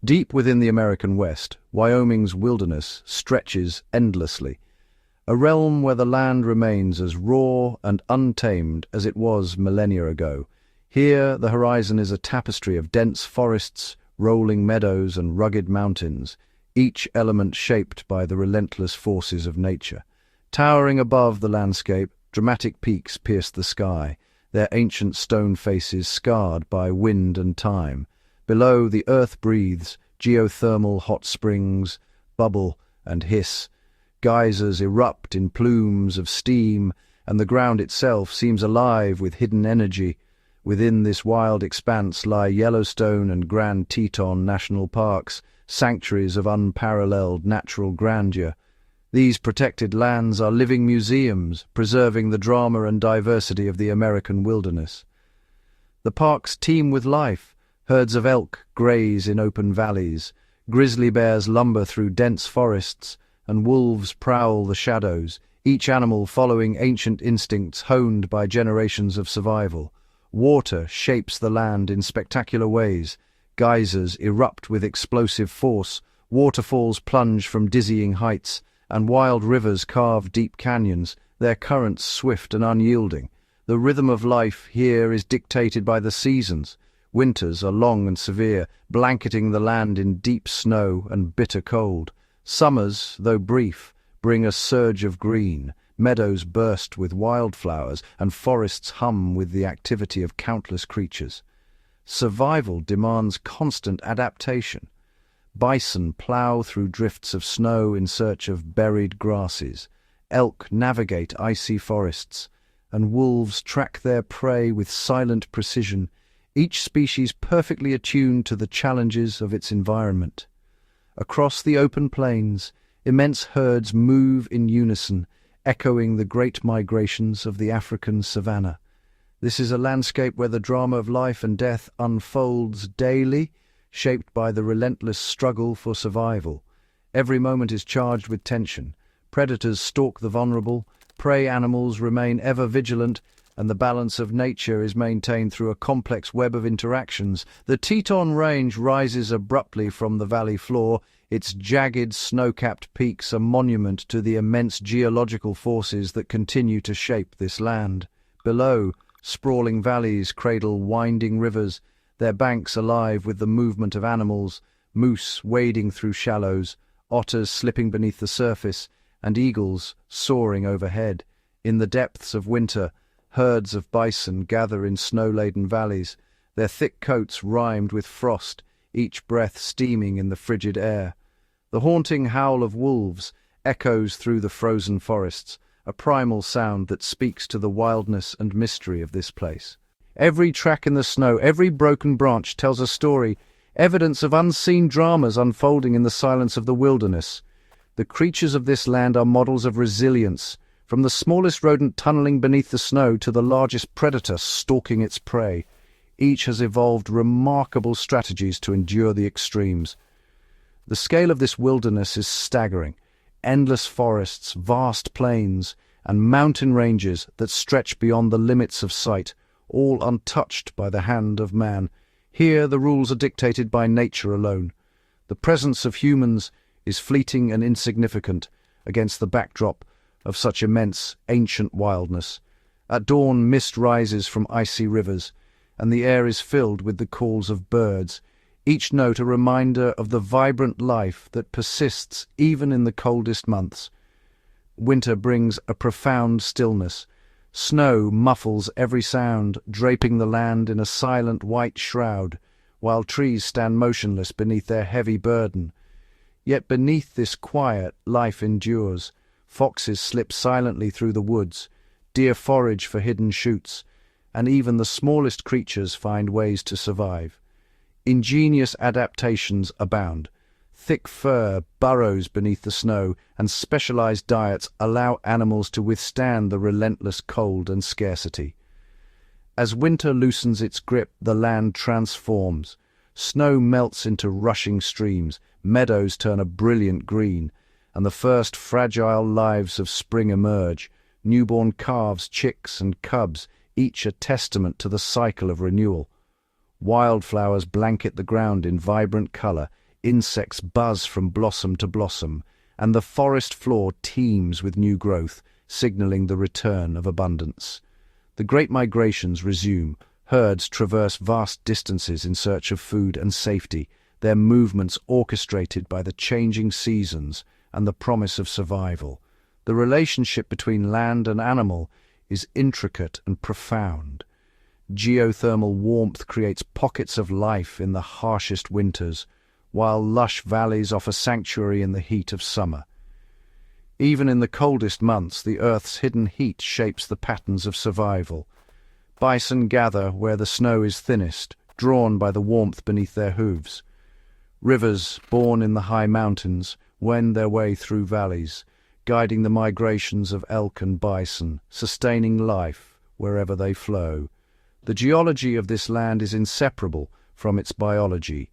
Deep within the American West, Wyoming's wilderness stretches endlessly, a realm where the land remains as raw and untamed as it was millennia ago. Here, the horizon is a tapestry of dense forests, rolling meadows, and rugged mountains, each element shaped by the relentless forces of nature. Towering above the landscape, dramatic peaks pierce the sky, their ancient stone faces scarred by wind and time. Below, the earth breathes, geothermal hot springs bubble and hiss. Geysers erupt in plumes of steam, and the ground itself seems alive with hidden energy. Within this wild expanse lie Yellowstone and Grand Teton national parks, sanctuaries of unparalleled natural grandeur. These protected lands are living museums, preserving the drama and diversity of the American wilderness. The parks teem with life. Herds of elk graze in open valleys, grizzly bears lumber through dense forests, and wolves prowl the shadows, each animal following ancient instincts honed by generations of survival. Water shapes the land in spectacular ways. Geysers erupt with explosive force, waterfalls plunge from dizzying heights, and wild rivers carve deep canyons, their currents swift and unyielding. The rhythm of life here is dictated by the seasons. Winters are long and severe, blanketing the land in deep snow and bitter cold. Summers, though brief, bring a surge of green. Meadows burst with wildflowers, and forests hum with the activity of countless creatures. Survival demands constant adaptation. Bison plow through drifts of snow in search of buried grasses. Elk navigate icy forests, and wolves track their prey with silent precision, each species perfectly attuned to the challenges of its environment. Across the open plains, immense herds move in unison, echoing the great migrations of the African savanna. This is a landscape where the drama of life and death unfolds daily, shaped by the relentless struggle for survival. Every moment is charged with tension. Predators stalk the vulnerable, prey animals remain ever vigilant, and the balance of nature is maintained through a complex web of interactions. The Teton Range rises abruptly from the valley floor, its jagged, snow-capped peaks a monument to the immense geological forces that continue to shape this land. Below, sprawling valleys cradle winding rivers, their banks alive with the movement of animals, moose wading through shallows, otters slipping beneath the surface, and eagles soaring overhead. In the depths of winter, herds of bison gather in snow-laden valleys, their thick coats rimed with frost, each breath steaming in the frigid air. The haunting howl of wolves echoes through the frozen forests, a primal sound that speaks to the wildness and mystery of this place. Every track in the snow, every broken branch tells a story, evidence of unseen dramas unfolding in the silence of the wilderness. The creatures of this land are models of resilience, from the smallest rodent tunneling beneath the snow to the largest predator stalking its prey. Each has evolved remarkable strategies to endure the extremes. The scale of this wilderness is staggering. Endless forests, vast plains, and mountain ranges that stretch beyond the limits of sight, all untouched by the hand of man. Here the rules are dictated by nature alone. The presence of humans is fleeting and insignificant against the backdrop of such immense, ancient wildness. At dawn, mist rises from icy rivers, and the air is filled with the calls of birds, each note a reminder of the vibrant life that persists even in the coldest months. Winter brings a profound stillness. Snow muffles every sound, draping the land in a silent white shroud, while trees stand motionless beneath their heavy burden. Yet beneath this quiet, life endures. Foxes slip silently through the woods, deer forage for hidden shoots, and even the smallest creatures find ways to survive. Ingenious adaptations abound. Thick fur burrows beneath the snow, and specialized diets allow animals to withstand the relentless cold and scarcity. As winter loosens its grip, the land transforms. Snow melts into rushing streams, meadows turn a brilliant green, and the first fragile lives of spring emerge, newborn calves, chicks, and cubs, each a testament to the cycle of renewal. Wildflowers blanket the ground in vibrant color, insects buzz from blossom to blossom, and the forest floor teems with new growth, signaling the return of abundance. The great migrations resume. Herds traverse vast distances in search of food and safety, their movements orchestrated by the changing seasons and the promise of survival. The relationship between land and animal is intricate and profound. Geothermal warmth creates pockets of life in the harshest winters, while lush valleys offer sanctuary in the heat of summer. Even in the coldest months, the Earth's hidden heat shapes the patterns of survival. Bison gather where the snow is thinnest, drawn by the warmth beneath their hooves. Rivers, born in the high mountains, wend their way through valleys, guiding the migrations of elk and bison, sustaining life wherever they flow. The geology of this land is inseparable from its biology.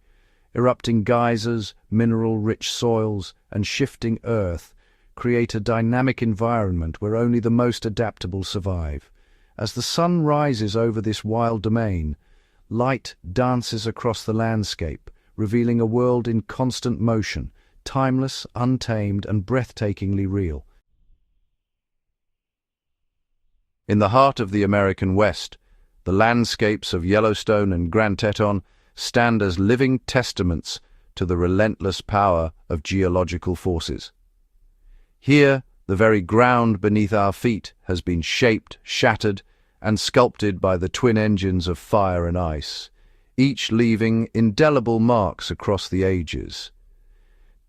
Erupting geysers, mineral-rich soils, and shifting earth create a dynamic environment where only the most adaptable survive. As the sun rises over this wild domain, light dances across the landscape, revealing a world in constant motion, timeless, untamed, and breathtakingly real. In the heart of the American West, the landscapes of Yellowstone and Grand Teton stand as living testaments to the relentless power of geological forces. Here, the very ground beneath our feet has been shaped, shattered, and sculpted by the twin engines of fire and ice, each leaving indelible marks across the ages.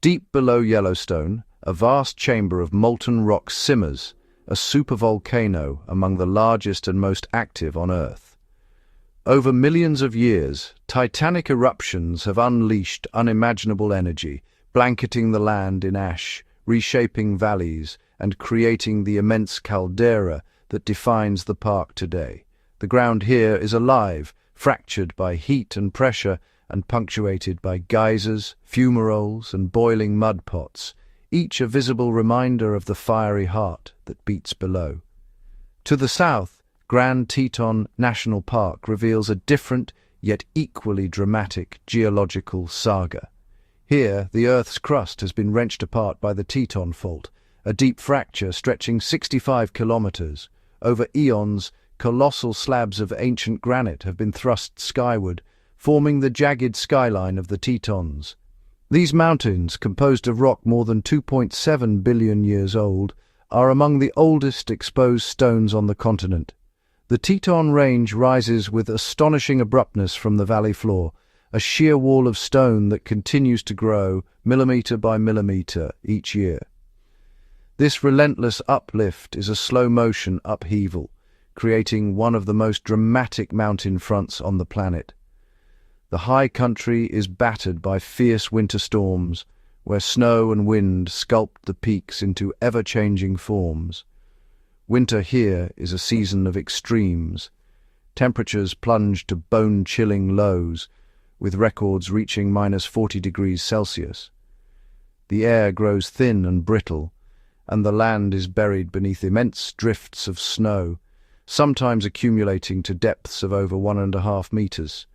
Deep below Yellowstone, a vast chamber of molten rock simmers, a supervolcano among the largest and most active on Earth. Over millions of years, titanic eruptions have unleashed unimaginable energy, blanketing the land in ash, reshaping valleys, and creating the immense caldera that defines the park today. The ground here is alive, fractured by heat and pressure, and punctuated by geysers, fumaroles, and boiling mud pots, each a visible reminder of the fiery heart that beats below. To the south, Grand Teton National Park reveals a different, yet equally dramatic geological saga. Here, the Earth's crust has been wrenched apart by the Teton Fault, a deep fracture stretching 65 kilometers. Over eons, colossal slabs of ancient granite have been thrust skyward, forming the jagged skyline of the Tetons. These mountains, composed of rock more than 2.7 billion years old, are among the oldest exposed stones on the continent. The Teton Range rises with astonishing abruptness from the valley floor, a sheer wall of stone that continues to grow, millimeter by millimeter, each year. This relentless uplift is a slow-motion upheaval, creating one of the most dramatic mountain fronts on the planet. The high country is battered by fierce winter storms, where snow and wind sculpt the peaks into ever-changing forms. Winter here is a season of extremes. Temperatures plunge to bone-chilling lows, with records reaching -40 degrees Celsius. The air grows thin and brittle, and the land is buried beneath immense drifts of snow, sometimes accumulating to depths of over 1.5 meters.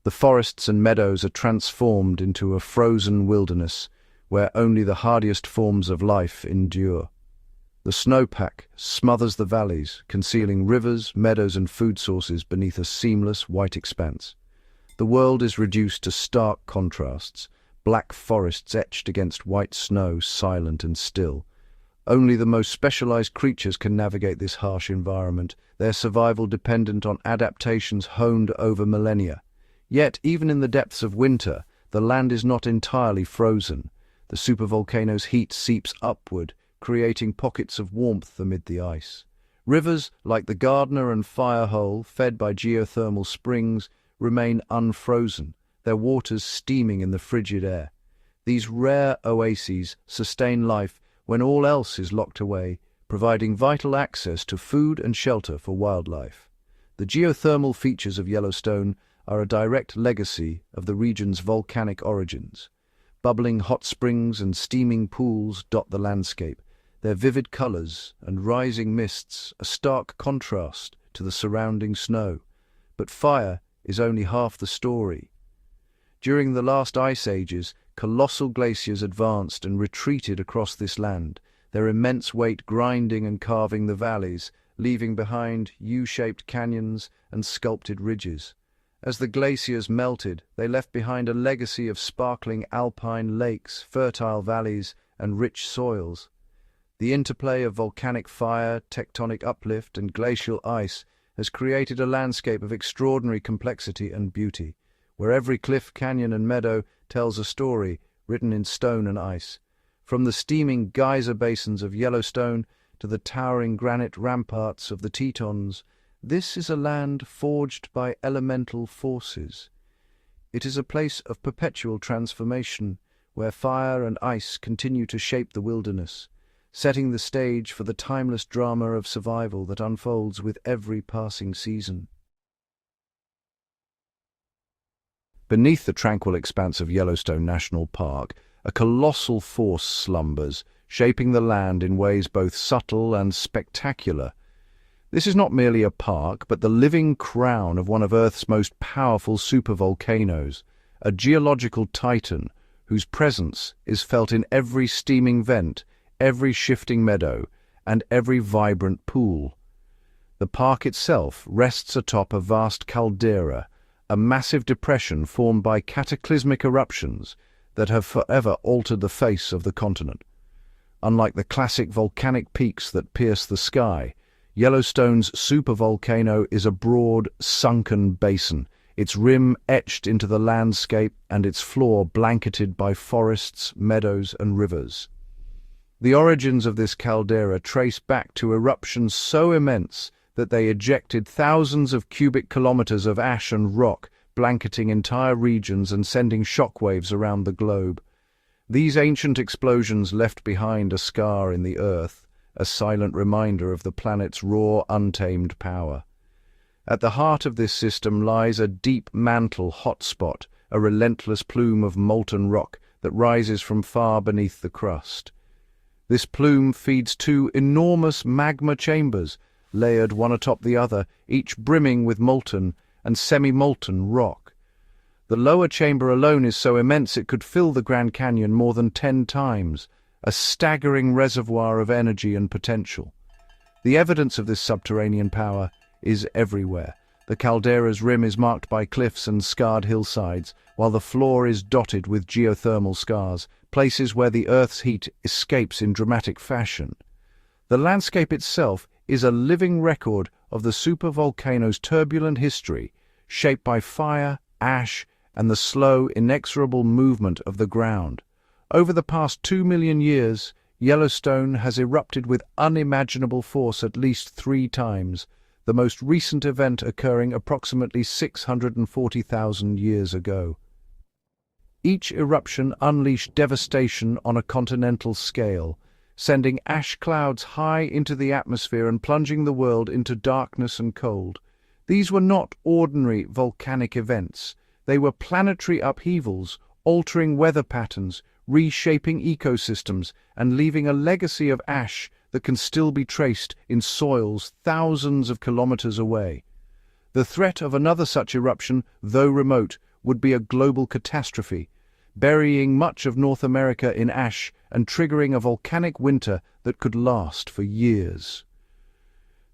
The forests and meadows are transformed into a frozen wilderness, where only the hardiest forms of life endure. The snowpack smothers the valleys, concealing rivers, meadows, and food sources beneath a seamless white expanse. The world is reduced to stark contrasts, black forests etched against white snow, silent and still. Only the most specialized creatures can navigate this harsh environment, their survival dependent on adaptations honed over millennia. Yet, even in the depths of winter, the land is not entirely frozen. The supervolcano's heat seeps upward, creating pockets of warmth amid the ice. Rivers, like the Gardner and Firehole, fed by geothermal springs, remain unfrozen, their waters steaming in the frigid air. These rare oases sustain life when all else is locked away, providing vital access to food and shelter for wildlife. The geothermal features of Yellowstone are a direct legacy of the region's volcanic origins. Bubbling hot springs and steaming pools dot the landscape, their vivid colors and rising mists a stark contrast to the surrounding snow. But fire is only half the story. During the last ice ages, colossal glaciers advanced and retreated across this land, their immense weight grinding and carving the valleys, leaving behind U-shaped canyons and sculpted ridges. As the glaciers melted, they left behind a legacy of sparkling alpine lakes, fertile valleys, and rich soils. The interplay of volcanic fire, tectonic uplift, and glacial ice has created a landscape of extraordinary complexity and beauty, where every cliff, canyon, and meadow tells a story written in stone and ice. From the steaming geyser basins of Yellowstone to the towering granite ramparts of the Tetons, this is a land forged by elemental forces. It is a place of perpetual transformation, where fire and ice continue to shape the wilderness, setting the stage for the timeless drama of survival that unfolds with every passing season. Beneath the tranquil expanse of Yellowstone National Park, a colossal force slumbers, shaping the land in ways both subtle and spectacular. This is not merely a park, but the living crown of one of Earth's most powerful supervolcanoes, a geological titan whose presence is felt in every steaming vent, every shifting meadow, and every vibrant pool. The park itself rests atop a vast caldera, a massive depression formed by cataclysmic eruptions that have forever altered the face of the continent. Unlike the classic volcanic peaks that pierce the sky, Yellowstone's supervolcano is a broad, sunken basin, its rim etched into the landscape and its floor blanketed by forests, meadows, and rivers. The origins of this caldera trace back to eruptions so immense that they ejected thousands of cubic kilometers of ash and rock, blanketing entire regions and sending shockwaves around the globe. These ancient explosions left behind a scar in the earth, a silent reminder of the planet's raw, untamed power. At the heart of this system lies a deep mantle hotspot, a relentless plume of molten rock that rises from far beneath the crust. This plume feeds two enormous magma chambers, layered one atop the other, each brimming with molten and semi-molten rock. The lower chamber alone is so immense it could fill the Grand Canyon more than 10 times, a staggering reservoir of energy and potential. The evidence of this subterranean power is everywhere. The caldera's rim is marked by cliffs and scarred hillsides, while the floor is dotted with geothermal scars, places where the Earth's heat escapes in dramatic fashion. The landscape itself is a living record of the supervolcano's turbulent history, shaped by fire, ash, and the slow, inexorable movement of the ground. Over the past 2 million years, Yellowstone has erupted with unimaginable force at least 3 times, the most recent event occurring approximately 640,000 years ago. Each eruption unleashed devastation on a continental scale, sending ash clouds high into the atmosphere and plunging the world into darkness and cold. These were not ordinary volcanic events. They were planetary upheavals, altering weather patterns, reshaping ecosystems, and leaving a legacy of ash that can still be traced in soils thousands of kilometers away. The threat of another such eruption, though remote, would be a global catastrophe, burying much of North America in ash and triggering a volcanic winter that could last for years.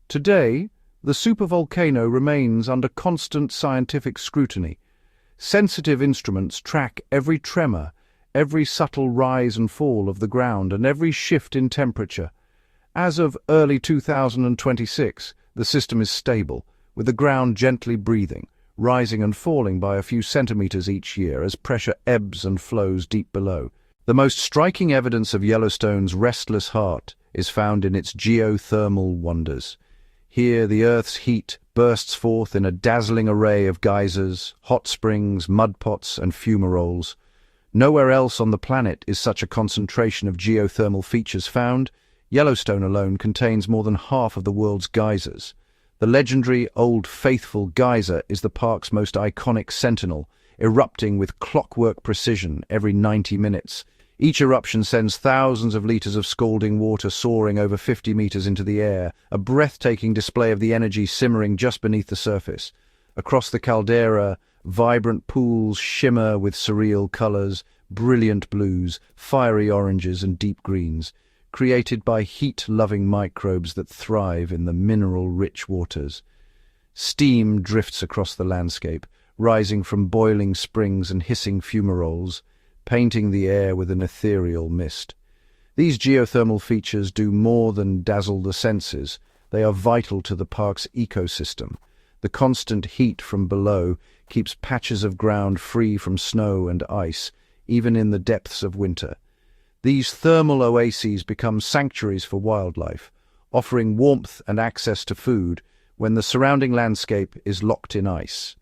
Today, the supervolcano remains under constant scientific scrutiny. Sensitive instruments track every tremor, every subtle rise and fall of the ground, and every shift in temperature. As of early 2026, the system is stable, with the ground gently breathing, rising and falling by a few centimeters each year as pressure ebbs and flows deep below. The most striking evidence of Yellowstone's restless heart is found in its geothermal wonders. Here, the Earth's heat bursts forth in a dazzling array of geysers, hot springs, mud pots, and fumaroles. Nowhere else on the planet is such a concentration of geothermal features found. Yellowstone alone contains more than half of the world's geysers. The legendary Old Faithful geyser is the park's most iconic sentinel, erupting with clockwork precision every 90 minutes. Each eruption sends thousands of liters of scalding water soaring over 50 meters into the air, a breathtaking display of the energy simmering just beneath the surface. Across the caldera, vibrant pools shimmer with surreal colors, brilliant blues, fiery oranges and deep greens, created by heat-loving microbes that thrive in the mineral-rich waters. Steam drifts across the landscape, rising from boiling springs and hissing fumaroles, painting the air with an ethereal mist. These geothermal features do more than dazzle the senses. They are vital to the park's ecosystem. The constant heat from below keeps patches of ground free from snow and ice, even in the depths of winter. These thermal oases become sanctuaries for wildlife, offering warmth and access to food when the surrounding landscape is locked in ice.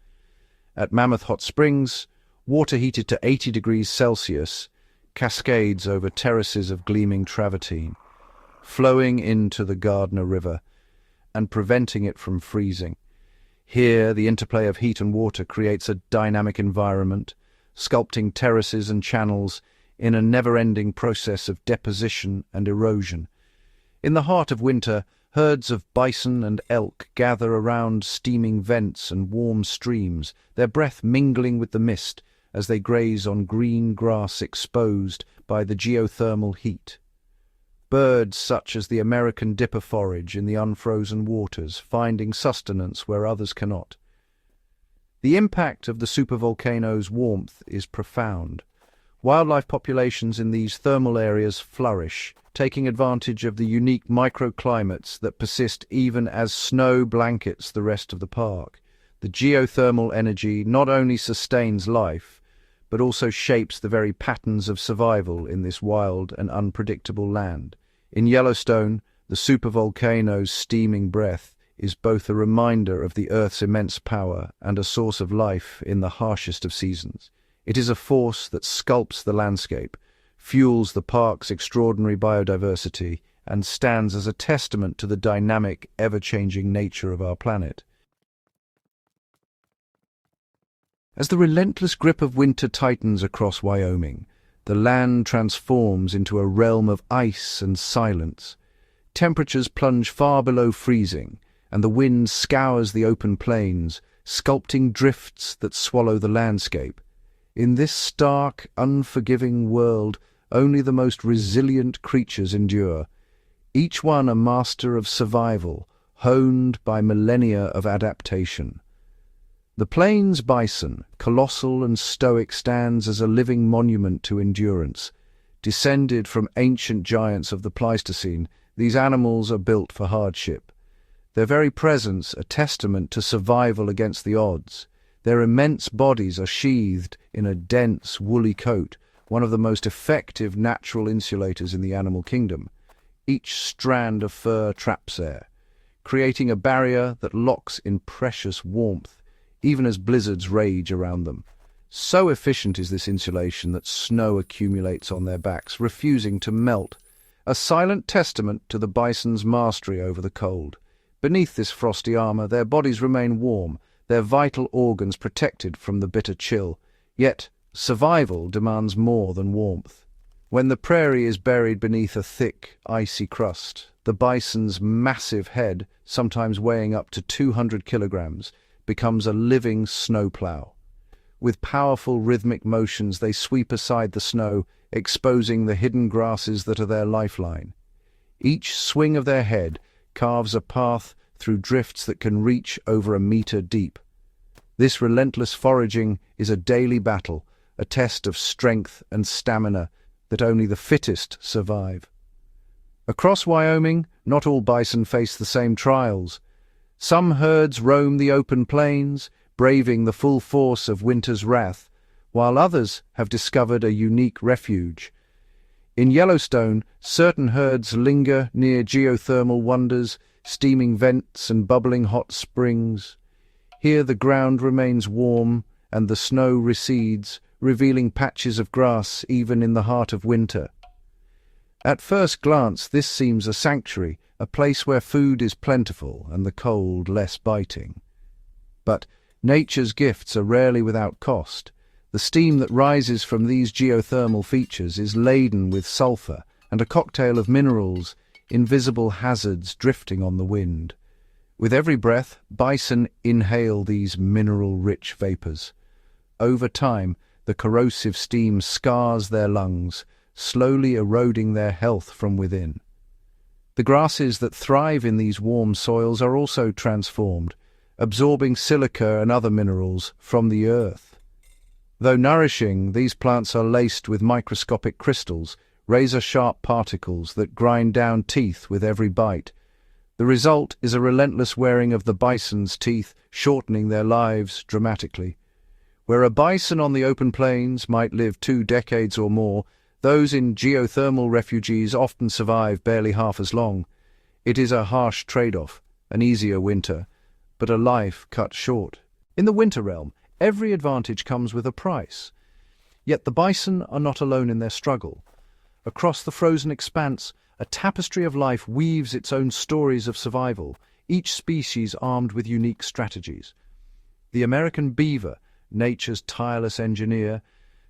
At Mammoth Hot Springs, water heated to 80 degrees Celsius cascades over terraces of gleaming travertine, flowing into the Gardner River and preventing it from freezing. Here, the interplay of heat and water creates a dynamic environment, sculpting terraces and channels in a never-ending process of deposition and erosion. In the heart of winter, herds of bison and elk gather around steaming vents and warm streams, their breath mingling with the mist as they graze on green grass exposed by the geothermal heat. Birds such as the American dipper forage in the unfrozen waters, finding sustenance where others cannot. The impact of the supervolcano's warmth is profound. Wildlife populations in these thermal areas flourish, taking advantage of the unique microclimates that persist even as snow blankets the rest of the park. The geothermal energy not only sustains life, but also shapes the very patterns of survival in this wild and unpredictable land. In Yellowstone, the supervolcano's steaming breath is both a reminder of the Earth's immense power and a source of life in the harshest of seasons. It is a force that sculpts the landscape, fuels the park's extraordinary biodiversity, and stands as a testament to the dynamic, ever-changing nature of our planet. As the relentless grip of winter tightens across Wyoming, the land transforms into a realm of ice and silence. Temperatures plunge far below freezing, and the wind scours the open plains, sculpting drifts that swallow the landscape. In this stark, unforgiving world, only the most resilient creatures endure, each one a master of survival, honed by millennia of adaptation. The plains bison, colossal and stoic, stands as a living monument to endurance. Descended from ancient giants of the Pleistocene, these animals are built for hardship. Their very presence a testament to survival against the odds. Their immense bodies are sheathed in a dense, woolly coat, one of the most effective natural insulators in the animal kingdom. Each strand of fur traps air, creating a barrier that locks in precious warmth, even as blizzards rage around them. So efficient is this insulation that snow accumulates on their backs, refusing to melt, a silent testament to the bison's mastery over the cold. Beneath this frosty armor, their bodies remain warm, their vital organs protected from the bitter chill. Yet, survival demands more than warmth. When the prairie is buried beneath a thick, icy crust, the bison's massive head, sometimes weighing up to 200 kilograms, becomes a living snowplow. With powerful rhythmic motions, they sweep aside the snow, exposing the hidden grasses that are their lifeline. Each swing of their head carves a path through drifts that can reach over a meter deep. This relentless foraging is a daily battle, a test of strength and stamina that only the fittest survive. Across Wyoming, not all bison face the same trials. Some herds roam the open plains, braving the full force of winter's wrath, while others have discovered a unique refuge. In Yellowstone, certain herds linger near geothermal wonders, steaming vents and bubbling hot springs. Here the ground remains warm and the snow recedes, revealing patches of grass even in the heart of winter. At first glance, this seems a sanctuary, a place where food is plentiful and the cold less biting. But nature's gifts are rarely without cost. The steam that rises from these geothermal features is laden with sulfur and a cocktail of minerals, invisible hazards drifting on the wind. With every breath, bison inhale these mineral-rich vapors. Over time, The corrosive steam scars their lungs, slowly eroding their health from within. The grasses that thrive in these warm soils are also transformed, absorbing silica and other minerals from the earth. Though nourishing, these plants are laced with microscopic crystals, razor-sharp particles that grind down teeth with every bite. The result is a relentless wearing of the bison's teeth, shortening their lives dramatically. Where a bison on the open plains might live 2 decades or more, those in geothermal refuges often survive barely half as long. It is a harsh trade-off, an easier winter, but a life cut short. In the winter realm, every advantage comes with a price. Yet the bison are not alone in their struggle. Across the frozen expanse, a tapestry of life weaves its own stories of survival, each species armed with unique strategies. The American beaver, nature's tireless engineer,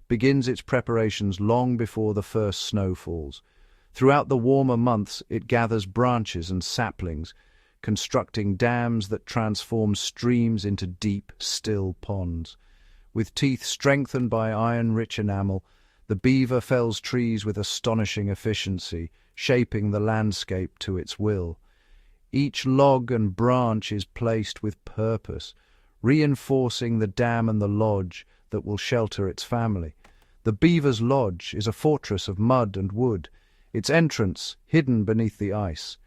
begins its preparations long before the first snow falls. Throughout the warmer months, it gathers branches and saplings, constructing dams that transform streams into deep, still ponds. With teeth strengthened by iron-rich enamel, the beaver fells trees with astonishing efficiency, shaping the landscape to its will. Each log and branch is placed with purpose, reinforcing the dam and the lodge that will shelter its family. The beaver's lodge is a fortress of mud and wood, its entrance hidden beneath the ice.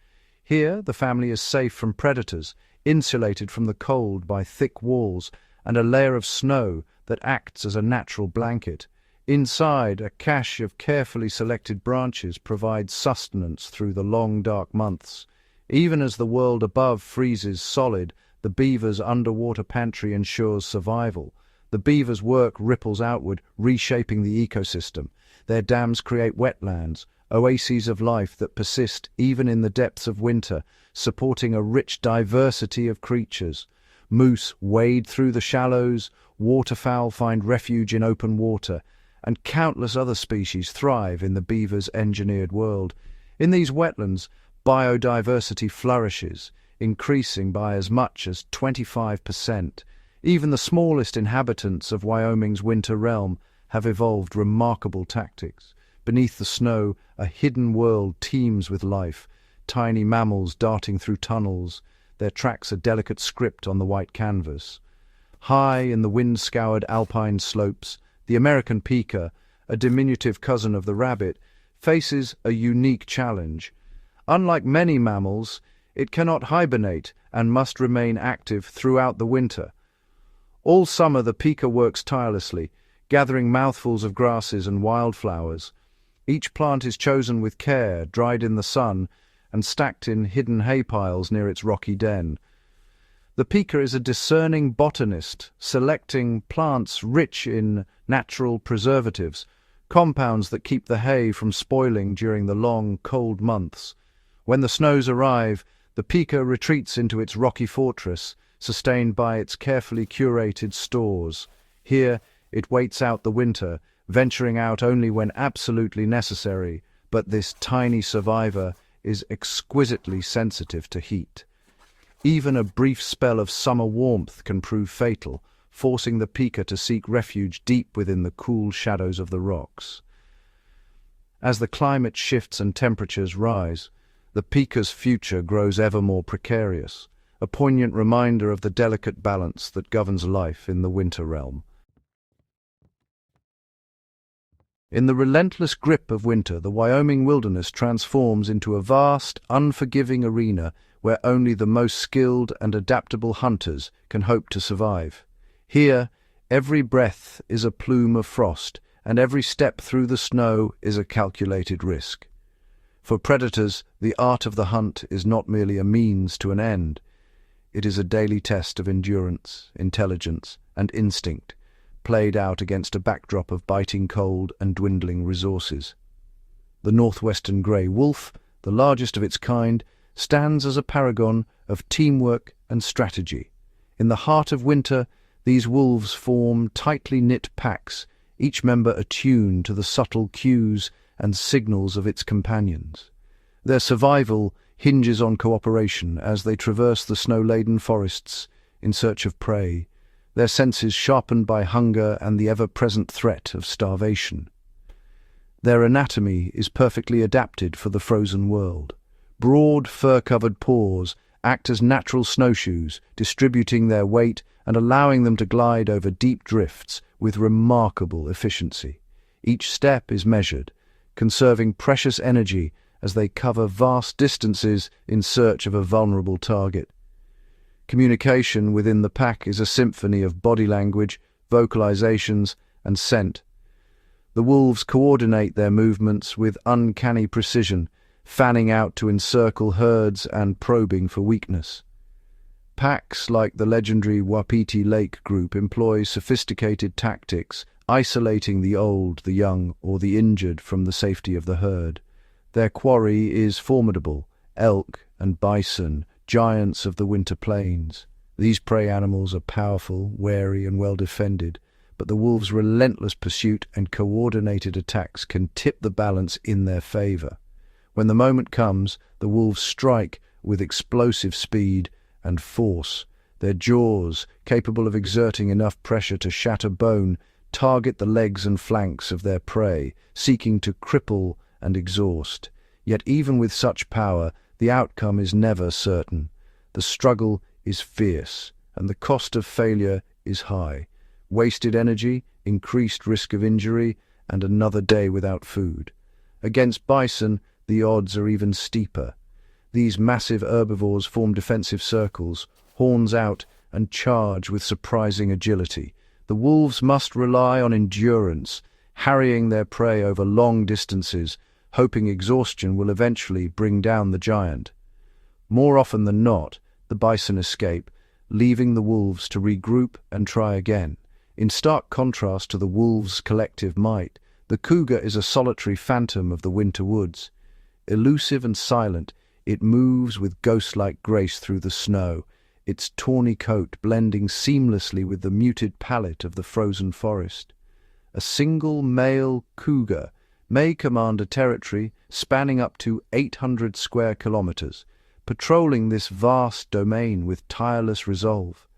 Here, the family is safe from predators, insulated from the cold by thick walls and a layer of snow that acts as a natural blanket. Inside, a cache of carefully selected branches provides sustenance through the long, dark months. Even as the world above freezes solid, the beaver's underwater pantry ensures survival. The beaver's work ripples outward, reshaping the ecosystem. Their dams create wetlands, oases of life that persist even in the depths of winter, supporting a rich diversity of creatures. Moose wade through the shallows, waterfowl find refuge in open water, and countless other species thrive in the beaver's engineered world. In these wetlands, biodiversity flourishes, increasing by as much as 25%. Even the smallest inhabitants of Wyoming's winter realm have evolved remarkable tactics. Beneath the snow, a hidden world teems with life, tiny mammals darting through tunnels, their tracks a delicate script on the white canvas. High in the wind-scoured alpine slopes, the American pika, a diminutive cousin of the rabbit, faces a unique challenge. Unlike many mammals, it cannot hibernate and must remain active throughout the winter. All summer the pika works tirelessly, gathering mouthfuls of grasses and wildflowers. Each plant is chosen with care, dried in the sun, and stacked in hidden hay piles near its rocky den. The pika is a discerning botanist, selecting plants rich in natural preservatives, compounds that keep the hay from spoiling during the long, cold months. When the snows arrive, the pika retreats into its rocky fortress, sustained by its carefully curated stores. Here, it waits out the winter, venturing out only when absolutely necessary, but this tiny survivor is exquisitely sensitive to heat. Even a brief spell of summer warmth can prove fatal, forcing the pika to seek refuge deep within the cool shadows of the rocks. As the climate shifts and temperatures rise, the pika's future grows ever more precarious, a poignant reminder of the delicate balance that governs life in the winter realm. In the relentless grip of winter, the Wyoming wilderness transforms into a vast, unforgiving arena where only the most skilled and adaptable hunters can hope to survive. Here, every breath is a plume of frost, and every step through the snow is a calculated risk. For predators, the art of the hunt is not merely a means to an end. It is a daily test of endurance, intelligence, and instinct, played out against a backdrop of biting cold and dwindling resources. The Northwestern grey wolf, the largest of its kind, stands as a paragon of teamwork and strategy. In the heart of winter, these wolves form tightly knit packs, each member attuned to the subtle cues and signals of its companions. Their survival hinges on cooperation as they traverse the snow-laden forests in search of prey, their senses sharpened by hunger and the ever-present threat of starvation. Their anatomy is perfectly adapted for the frozen world. Broad, fur-covered paws act as natural snowshoes, distributing their weight and allowing them to glide over deep drifts with remarkable efficiency. Each step is measured, conserving precious energy as they cover vast distances in search of a vulnerable target. Communication within the pack is a symphony of body language, vocalizations, and scent. The wolves coordinate their movements with uncanny precision, fanning out to encircle herds and probing for weakness. Packs like the legendary Wapiti Lake group employ sophisticated tactics, isolating the old, the young, or the injured from the safety of the herd. Their quarry is formidable: elk and bison, giants of the winter plains. These prey animals are powerful, wary, and well defended, but the wolves' relentless pursuit and coordinated attacks can tip the balance in their favor. When the moment comes, the wolves strike with explosive speed and force. Their jaws, capable of exerting enough pressure to shatter bone, target the legs and flanks of their prey, seeking to cripple and exhaust. Yet even with such power, the outcome is never certain. The struggle is fierce, and the cost of failure is high. Wasted energy, increased risk of injury, and another day without food. Against bison, the odds are even steeper. These massive herbivores form defensive circles, horns out, and charge with surprising agility. The wolves must rely on endurance, harrying their prey over long distances, hoping exhaustion will eventually bring down the giant. More often than not, the bison escape, leaving the wolves to regroup and try again. In stark contrast to the wolves' collective might, the cougar is a solitary phantom of the winter woods. Elusive and silent, it moves with ghost-like grace through the snow, its tawny coat blending seamlessly with the muted palette of the frozen forest. A single male cougar may command a territory spanning up to 800 square kilometers, patrolling this vast domain with tireless resolve.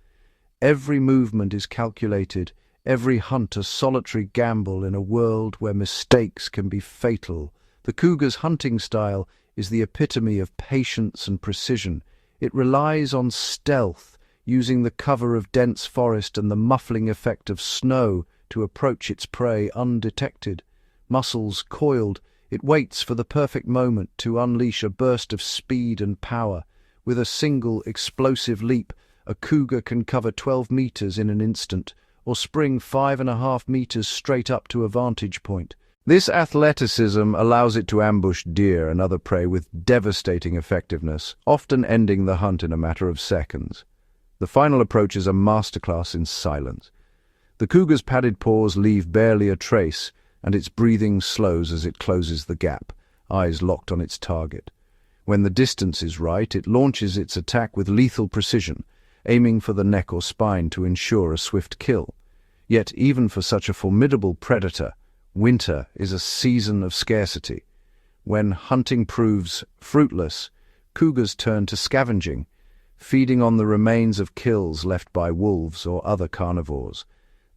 Every movement is calculated, every hunt a solitary gamble in a world where mistakes can be fatal. The cougar's hunting style is the epitome of patience and precision. It relies on stealth, using the cover of dense forest and the muffling effect of snow to approach its prey undetected. Muscles coiled, it waits for the perfect moment to unleash a burst of speed and power. With a single explosive leap, a cougar can cover 12 meters in an instant, or spring 5.5 meters straight up to a vantage point. This athleticism allows it to ambush deer and other prey with devastating effectiveness, often ending the hunt in a matter of seconds. The final approach is a masterclass in silence. The cougar's padded paws leave barely a trace, and its breathing slows as it closes the gap, eyes locked on its target. When the distance is right, it launches its attack with lethal precision, aiming for the neck or spine to ensure a swift kill. Yet even for such a formidable predator, winter is a season of scarcity. When hunting proves fruitless, cougars turn to scavenging, feeding on the remains of kills left by wolves or other carnivores.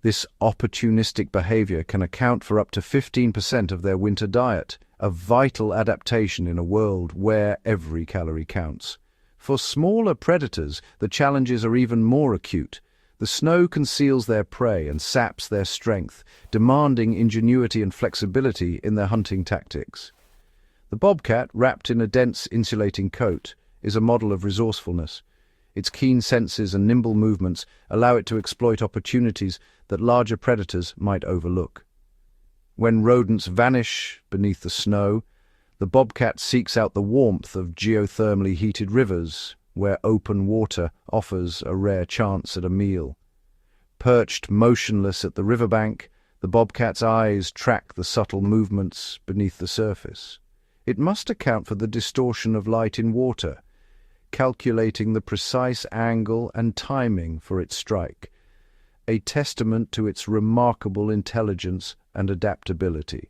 This opportunistic behavior can account for up to 15% of their winter diet, a vital adaptation in a world where every calorie counts. For smaller predators, the challenges are even more acute. The snow conceals their prey and saps their strength, demanding ingenuity and flexibility in their hunting tactics. The bobcat, wrapped in a dense insulating coat, is a model of resourcefulness. Its keen senses and nimble movements allow it to exploit opportunities that larger predators might overlook. When rodents vanish beneath the snow, the bobcat seeks out the warmth of geothermally heated rivers, where open water offers a rare chance at a meal. Perched motionless at the riverbank, the bobcat's eyes track the subtle movements beneath the surface. It must account for the distortion of light in water, calculating the precise angle and timing for its strike, a testament to its remarkable intelligence and adaptability.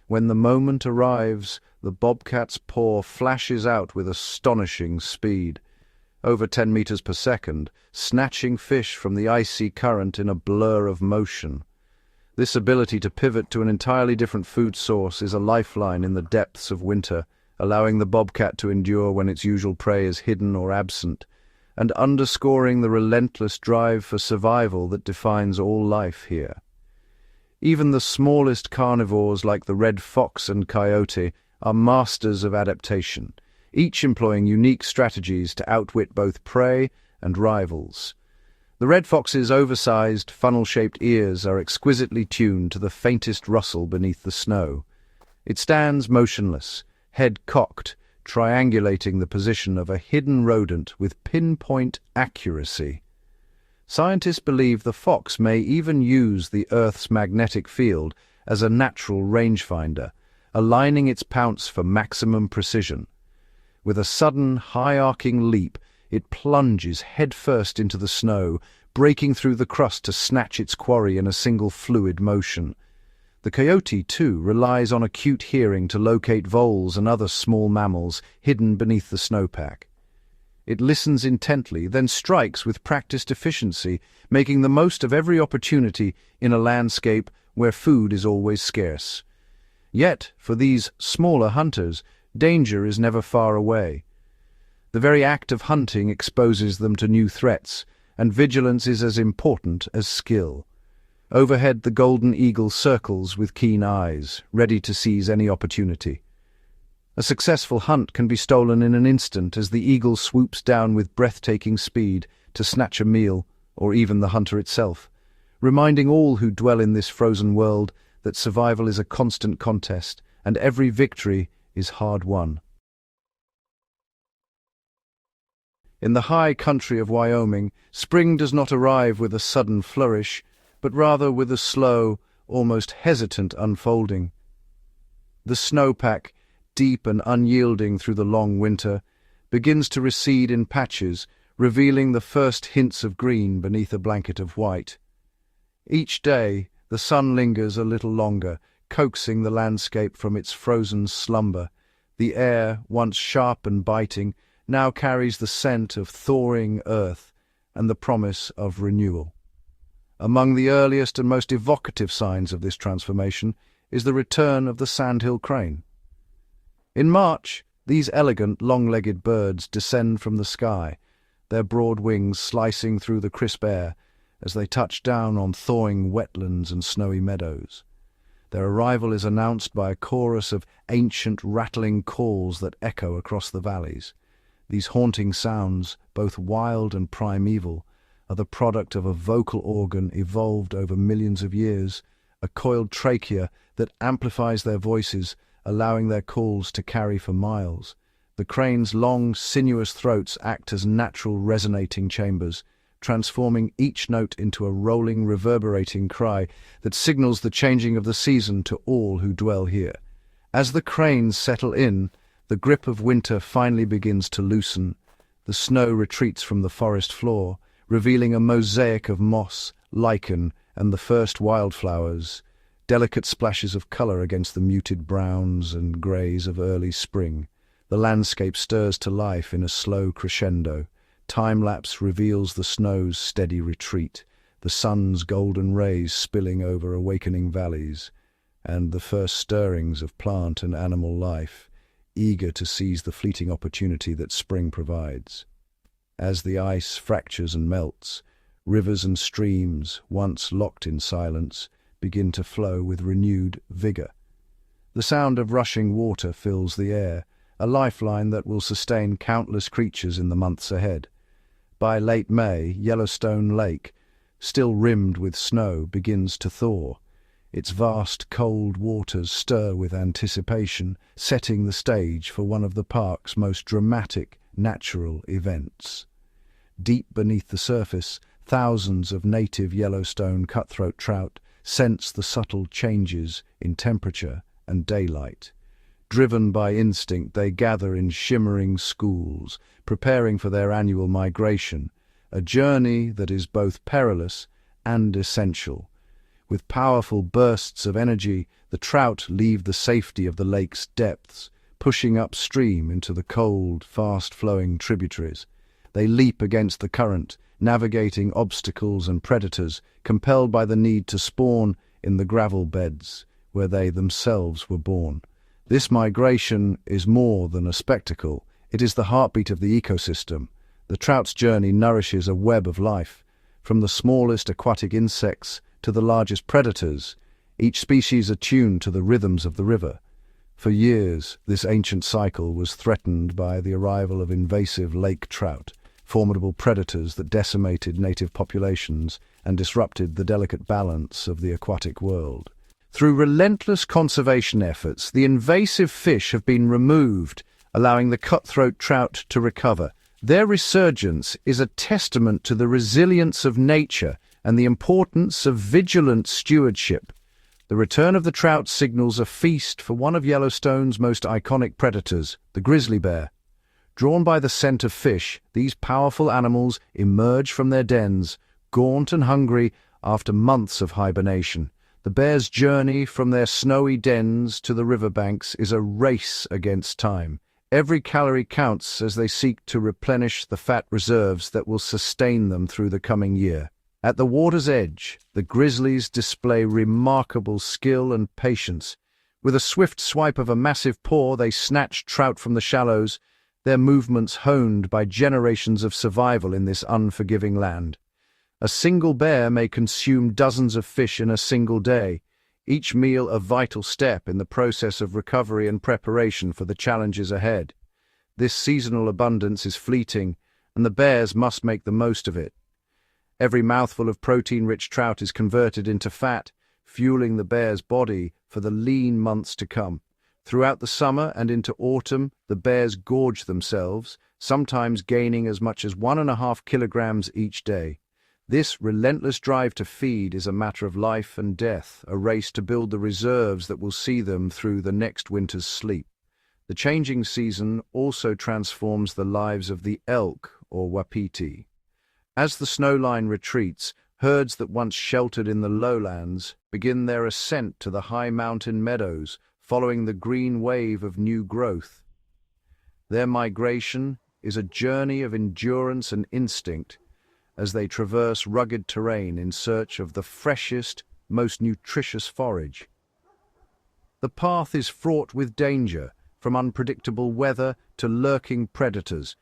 When the moment arrives, the bobcat's paw flashes out with astonishing speed. over 10 meters per second, snatching fish from the icy current in a blur of motion. This ability to pivot to an entirely different food source is a lifeline in the depths of winter, allowing the bobcat to endure when its usual prey is hidden or absent, and underscoring the relentless drive for survival that defines all life here. Even the smallest carnivores like the red fox and coyote are masters of adaptation, each employing unique strategies to outwit both prey and rivals. The red fox's oversized, funnel-shaped ears are exquisitely tuned to the faintest rustle beneath the snow. It stands motionless, head cocked, triangulating the position of a hidden rodent with pinpoint accuracy. Scientists believe the fox may even use the Earth's magnetic field as a natural rangefinder, aligning its pounce for maximum precision. With a sudden, high-arcing leap, it plunges headfirst into the snow, breaking through the crust to snatch its quarry in a single fluid motion. The coyote, too, relies on acute hearing to locate voles and other small mammals hidden beneath the snowpack. It listens intently, then strikes with practiced efficiency, making the most of every opportunity in a landscape where food is always scarce. Yet, for these smaller hunters, danger is never far away. The very act of hunting exposes them to new threats, and vigilance is as important as skill. Overhead, the golden eagle circles with keen eyes, ready to seize any opportunity. A successful hunt can be stolen in an instant as the eagle swoops down with breathtaking speed to snatch a meal, or even the hunter itself, reminding all who dwell in this frozen world that survival is a constant contest, and every victory is hard-won. In the high country of Wyoming, spring does not arrive with a sudden flourish, but rather with a slow, almost hesitant unfolding. The snowpack, deep and unyielding through the long winter, begins to recede in patches, revealing the first hints of green beneath a blanket of white. Each day, the sun lingers a little longer, coaxing the landscape from its frozen slumber. The air, once sharp and biting, now carries the scent of thawing earth and the promise of renewal. Among the earliest and most evocative signs of this transformation is the return of the sandhill crane. In March, these elegant, long-legged birds descend from the sky, their broad wings slicing through the crisp air as they touch down on thawing wetlands and snowy meadows. Their arrival is announced by a chorus of ancient, rattling calls that echo across the valleys. These haunting sounds, both wild and primeval, are the product of a vocal organ evolved over millions of years, a coiled trachea that amplifies their voices, allowing their calls to carry for miles. The crane's long, sinuous throats act as natural resonating chambers, transforming each note into a rolling, reverberating cry that signals the changing of the season to all who dwell here. As the cranes settle in, the grip of winter finally begins to loosen. The snow retreats from the forest floor, revealing a mosaic of moss, lichen, and the first wildflowers, delicate splashes of color against the muted browns and grays of early spring. The landscape stirs to life in a slow crescendo. Time-lapse reveals the snow's steady retreat, the sun's golden rays spilling over awakening valleys, and the first stirrings of plant and animal life, eager to seize the fleeting opportunity that spring provides. As the ice fractures and melts, rivers and streams, once locked in silence, begin to flow with renewed vigor. The sound of rushing water fills the air, a lifeline that will sustain countless creatures in the months ahead. By late May, Yellowstone Lake, still rimmed with snow, begins to thaw. Its vast, cold waters stir with anticipation, setting the stage for one of the park's most dramatic natural events. Deep beneath the surface, thousands of native Yellowstone cutthroat trout sense the subtle changes in temperature and daylight. Driven by instinct, they gather in shimmering schools, preparing for their annual migration, a journey that is both perilous and essential. With powerful bursts of energy, the trout leave the safety of the lake's depths, pushing upstream into the cold, fast-flowing tributaries. They leap against the current, navigating obstacles and predators, compelled by the need to spawn in the gravel beds where they themselves were born. This migration is more than a spectacle. It is the heartbeat of the ecosystem. The trout's journey nourishes a web of life, from the smallest aquatic insects to the largest predators, each species attuned to the rhythms of the river. For years, this ancient cycle was threatened by the arrival of invasive lake trout, formidable predators that decimated native populations and disrupted the delicate balance of the aquatic world. Through relentless conservation efforts, the invasive fish have been removed, allowing the cutthroat trout to recover. Their resurgence is a testament to the resilience of nature and the importance of vigilant stewardship. The return of the trout signals a feast for one of Yellowstone's most iconic predators, the grizzly bear. Drawn by the scent of fish, these powerful animals emerge from their dens, gaunt and hungry after months of hibernation. The bear's journey from their snowy dens to the riverbanks is a race against time. Every calorie counts as they seek to replenish the fat reserves that will sustain them through the coming year. At the water's edge, the grizzlies display remarkable skill and patience. With a swift swipe of a massive paw, they snatch trout from the shallows, their movements honed by generations of survival in this unforgiving land. A single bear may consume dozens of fish in a single day, each meal a vital step in the process of recovery and preparation for the challenges ahead. This seasonal abundance is fleeting, and the bears must make the most of it. Every mouthful of protein-rich trout is converted into fat, fueling the bear's body for the lean months to come. Throughout the summer and into autumn, the bears gorge themselves, sometimes gaining as much as 1.5 kilograms each day. This relentless drive to feed is a matter of life and death, a race to build the reserves that will see them through the next winter's sleep. The changing season also transforms the lives of the elk, or wapiti. As the snowline retreats, herds that once sheltered in the lowlands begin their ascent to the high mountain meadows, following the green wave of new growth. Their migration is a journey of endurance and instinct, as they traverse rugged terrain in search of the freshest, most nutritious forage. The path is fraught with danger, from unpredictable weather to lurking predators,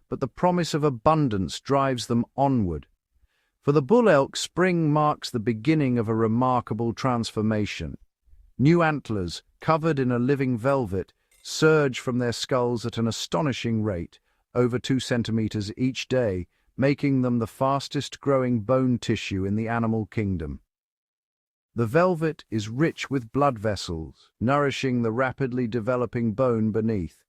but the promise of abundance drives them onward. For the bull elk, spring marks the beginning of a remarkable transformation. New antlers, covered in a living velvet, surge from their skulls at an astonishing rate, over 2 centimeters each day, making them the fastest-growing bone tissue in the animal kingdom. The velvet is rich with blood vessels, nourishing the rapidly developing bone beneath.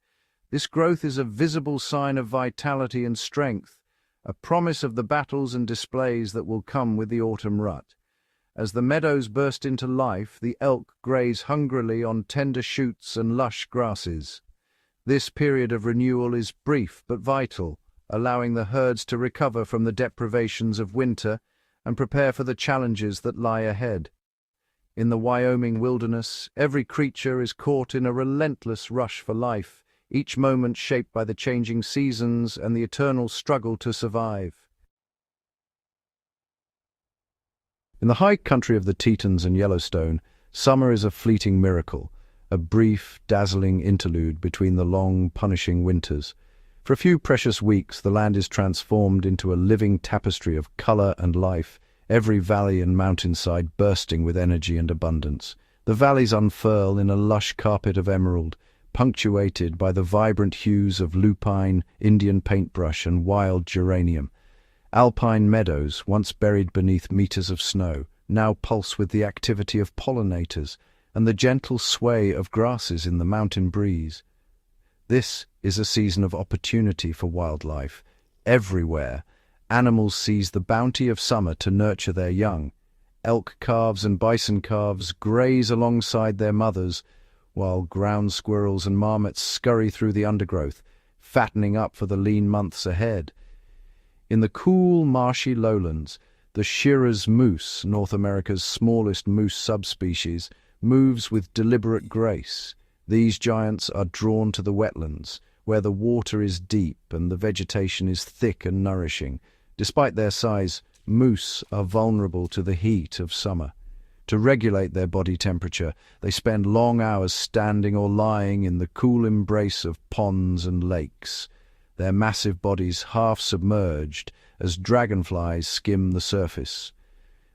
This growth is a visible sign of vitality and strength, a promise of the battles and displays that will come with the autumn rut. As the meadows burst into life, the elk graze hungrily on tender shoots and lush grasses. This period of renewal is brief but vital, allowing the herds to recover from the deprivations of winter and prepare for the challenges that lie ahead. In the Wyoming wilderness, every creature is caught in a relentless rush for life, each moment shaped by the changing seasons and the eternal struggle to survive. In the high country of the Tetons and Yellowstone, summer is a fleeting miracle, a brief, dazzling interlude between the long, punishing winters. For a few precious weeks, the land is transformed into a living tapestry of color and life, every valley and mountainside bursting with energy and abundance. The valleys unfurl in a lush carpet of emerald, punctuated by the vibrant hues of lupine, Indian paintbrush, and wild geranium. Alpine meadows, once buried beneath meters of snow, now pulse with the activity of pollinators and the gentle sway of grasses in the mountain breeze. This is a season of opportunity for wildlife. Everywhere, animals seize the bounty of summer to nurture their young. Elk calves and bison calves graze alongside their mothers, while ground squirrels and marmots scurry through the undergrowth, fattening up for the lean months ahead. In the cool, marshy lowlands, the Shiraz moose, North America's smallest moose subspecies, moves with deliberate grace. These giants are drawn to the wetlands, where the water is deep and the vegetation is thick and nourishing. Despite their size, moose are vulnerable to the heat of summer. To regulate their body temperature, they spend long hours standing or lying in the cool embrace of ponds and lakes, their massive bodies half submerged as dragonflies skim the surface.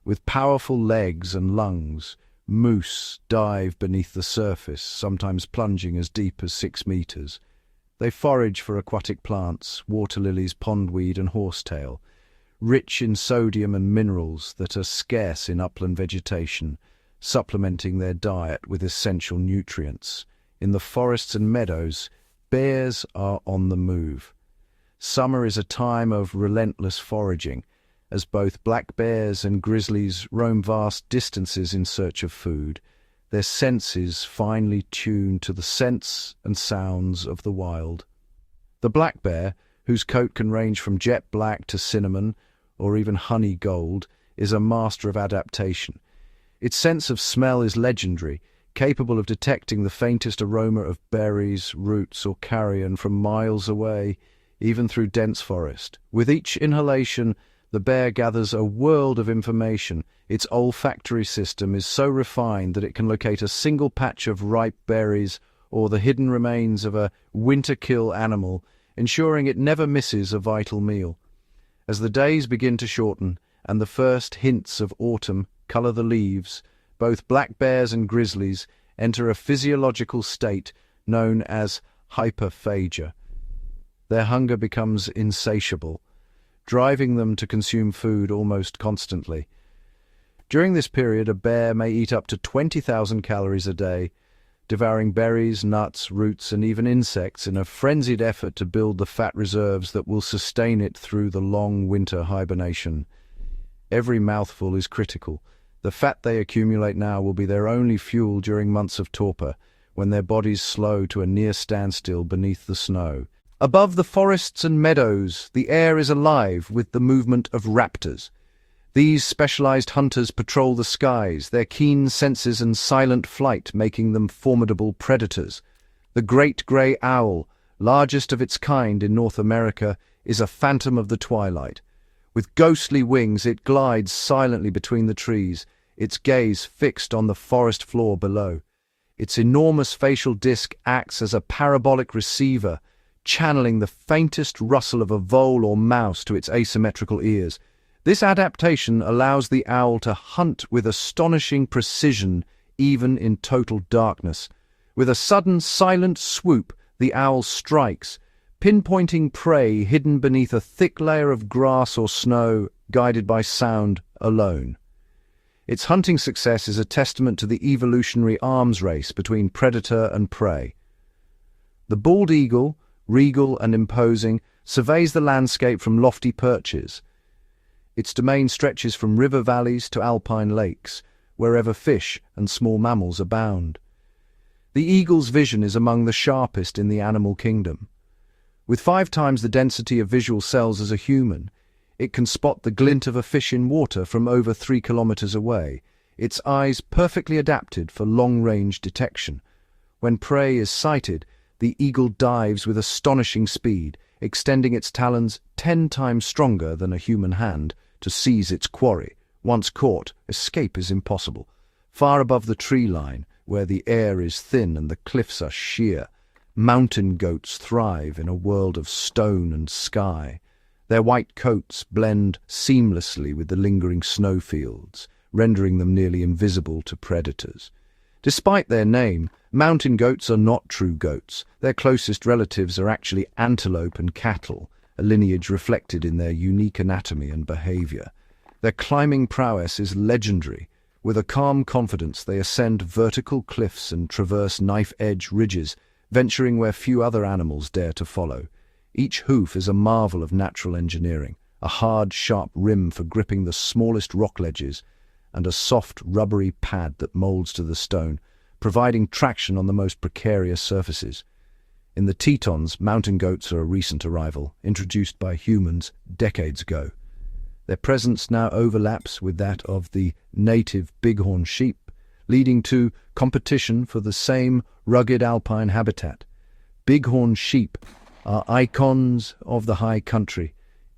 With powerful legs and lungs, moose dive beneath the surface, sometimes plunging as deep as 6 meters. They forage for aquatic plants, water lilies, pondweed, and horsetail, rich in sodium and minerals that are scarce in upland vegetation, supplementing their diet with essential nutrients. In the forests and meadows, bears are on the move. Summer is a time of relentless foraging, as both black bears and grizzlies roam vast distances in search of food, their senses finely tuned to the scents and sounds of the wild. The black bear, whose coat can range from jet black to cinnamon or even honey gold, is a master of adaptation. Its sense of smell is legendary, capable of detecting the faintest aroma of berries, roots, or carrion from miles away, even through dense forest. With each inhalation, the bear gathers a world of information. Its olfactory system is so refined that it can locate a single patch of ripe berries or the hidden remains of a winter-kill animal, ensuring it never misses a vital meal. As the days begin to shorten and the first hints of autumn color the leaves, both black bears and grizzlies enter a physiological state known as hyperphagia. Their hunger becomes insatiable, driving them to consume food almost constantly. During this period, a bear may eat up to 20,000 calories a day, devouring berries, nuts, roots, and even insects in a frenzied effort to build the fat reserves that will sustain it through the long winter hibernation. Every mouthful is critical. The fat they accumulate now will be their only fuel during months of torpor, when their bodies slow to a near standstill beneath the snow. Above the forests and meadows, the air is alive with the movement of raptors. These specialized hunters patrol the skies, their keen senses and silent flight making them formidable predators. The great gray owl, largest of its kind in North America, is a phantom of the twilight. With ghostly wings, it glides silently between the trees, its gaze fixed on the forest floor below. Its enormous facial disc acts as a parabolic receiver, channeling the faintest rustle of a vole or mouse to its asymmetrical ears. This adaptation allows the owl to hunt with astonishing precision, even in total darkness. With a sudden, silent swoop, the owl strikes, pinpointing prey hidden beneath a thick layer of grass or snow, guided by sound alone. Its hunting success is a testament to the evolutionary arms race between predator and prey. The bald eagle, regal and imposing, surveys the landscape from lofty perches. Its domain stretches from river valleys to alpine lakes, wherever fish and small mammals abound. The eagle's vision is among the sharpest in the animal kingdom. With 5 times the density of visual cells as a human, it can spot the glint of a fish in water from over 3 kilometers away, its eyes perfectly adapted for long-range detection. When prey is sighted, the eagle dives with astonishing speed, extending its talons 10 times stronger than a human hand to seize its quarry. Once caught, escape is impossible. Far above the tree line, where the air is thin and the cliffs are sheer, mountain goats thrive in a world of stone and sky. Their white coats blend seamlessly with the lingering snowfields, rendering them nearly invisible to predators. Despite their name, mountain goats are not true goats. Their closest relatives are actually antelope and cattle, a lineage reflected in their unique anatomy and behavior. Their climbing prowess is legendary. With a calm confidence, they ascend vertical cliffs and traverse knife-edge ridges, venturing where few other animals dare to follow. Each hoof is a marvel of natural engineering, a hard, sharp rim for gripping the smallest rock ledges, and a soft, rubbery pad that molds to the stone, providing traction on the most precarious surfaces. In the Tetons, mountain goats are a recent arrival, introduced by humans decades ago. Their presence now overlaps with that of the native bighorn sheep, leading to competition for the same rugged alpine habitat. Bighorn sheep are icons of the high country,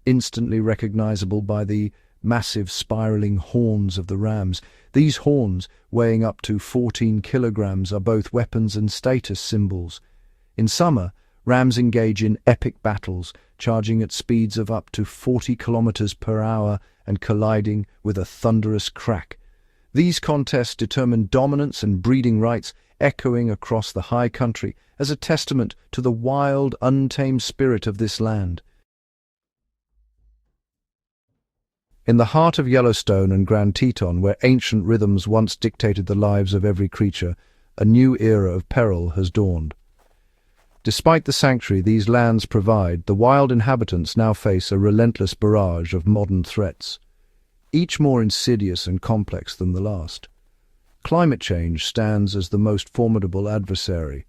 instantly recognizable by the massive spiraling horns of the rams. These horns, weighing up to 14 kilograms, are both weapons and status symbols. In summer, rams engage in epic battles, charging at speeds of up to 40 kilometers per hour and colliding with a thunderous crack. These contests determine dominance and breeding rights, echoing across the high country as a testament to the wild, untamed spirit of this land. In the heart of Yellowstone and Grand Teton, where ancient rhythms once dictated the lives of every creature, a new era of peril has dawned. Despite the sanctuary these lands provide, the wild inhabitants now face a relentless barrage of modern threats, each more insidious and complex than the last. Climate change stands as the most formidable adversary.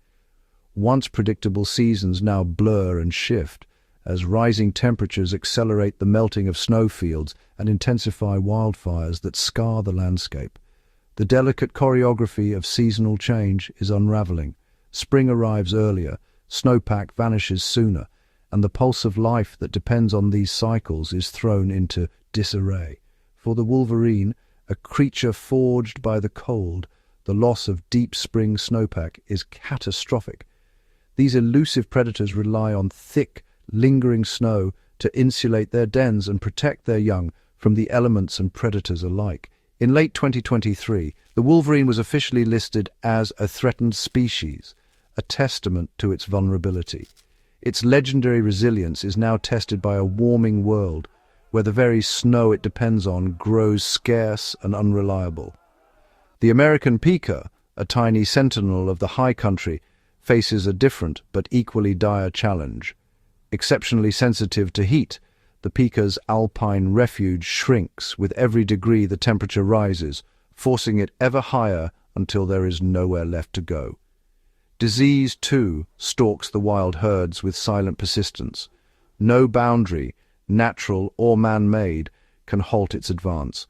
Once predictable seasons now blur and shift, as rising temperatures accelerate the melting of snowfields and intensify wildfires that scar the landscape. The delicate choreography of seasonal change is unraveling. Spring arrives earlier, snowpack vanishes sooner, and the pulse of life that depends on these cycles is thrown into disarray. For the wolverine, a creature forged by the cold, the loss of deep spring snowpack is catastrophic. These elusive predators rely on thick, lingering snow to insulate their dens and protect their young from the elements and predators alike. In late 2023, the wolverine was officially listed as a threatened species, a testament to its vulnerability. Its legendary resilience is now tested by a warming world, where the very snow it depends on grows scarce and unreliable. The American pika, a tiny sentinel of the high country, faces a different but equally dire challenge. Exceptionally sensitive to heat, the pika's alpine refuge shrinks with every degree the temperature rises, forcing it ever higher until there is nowhere left to go. Disease, too, stalks the wild herds with silent persistence. No boundary, natural or man-made, can halt its advance.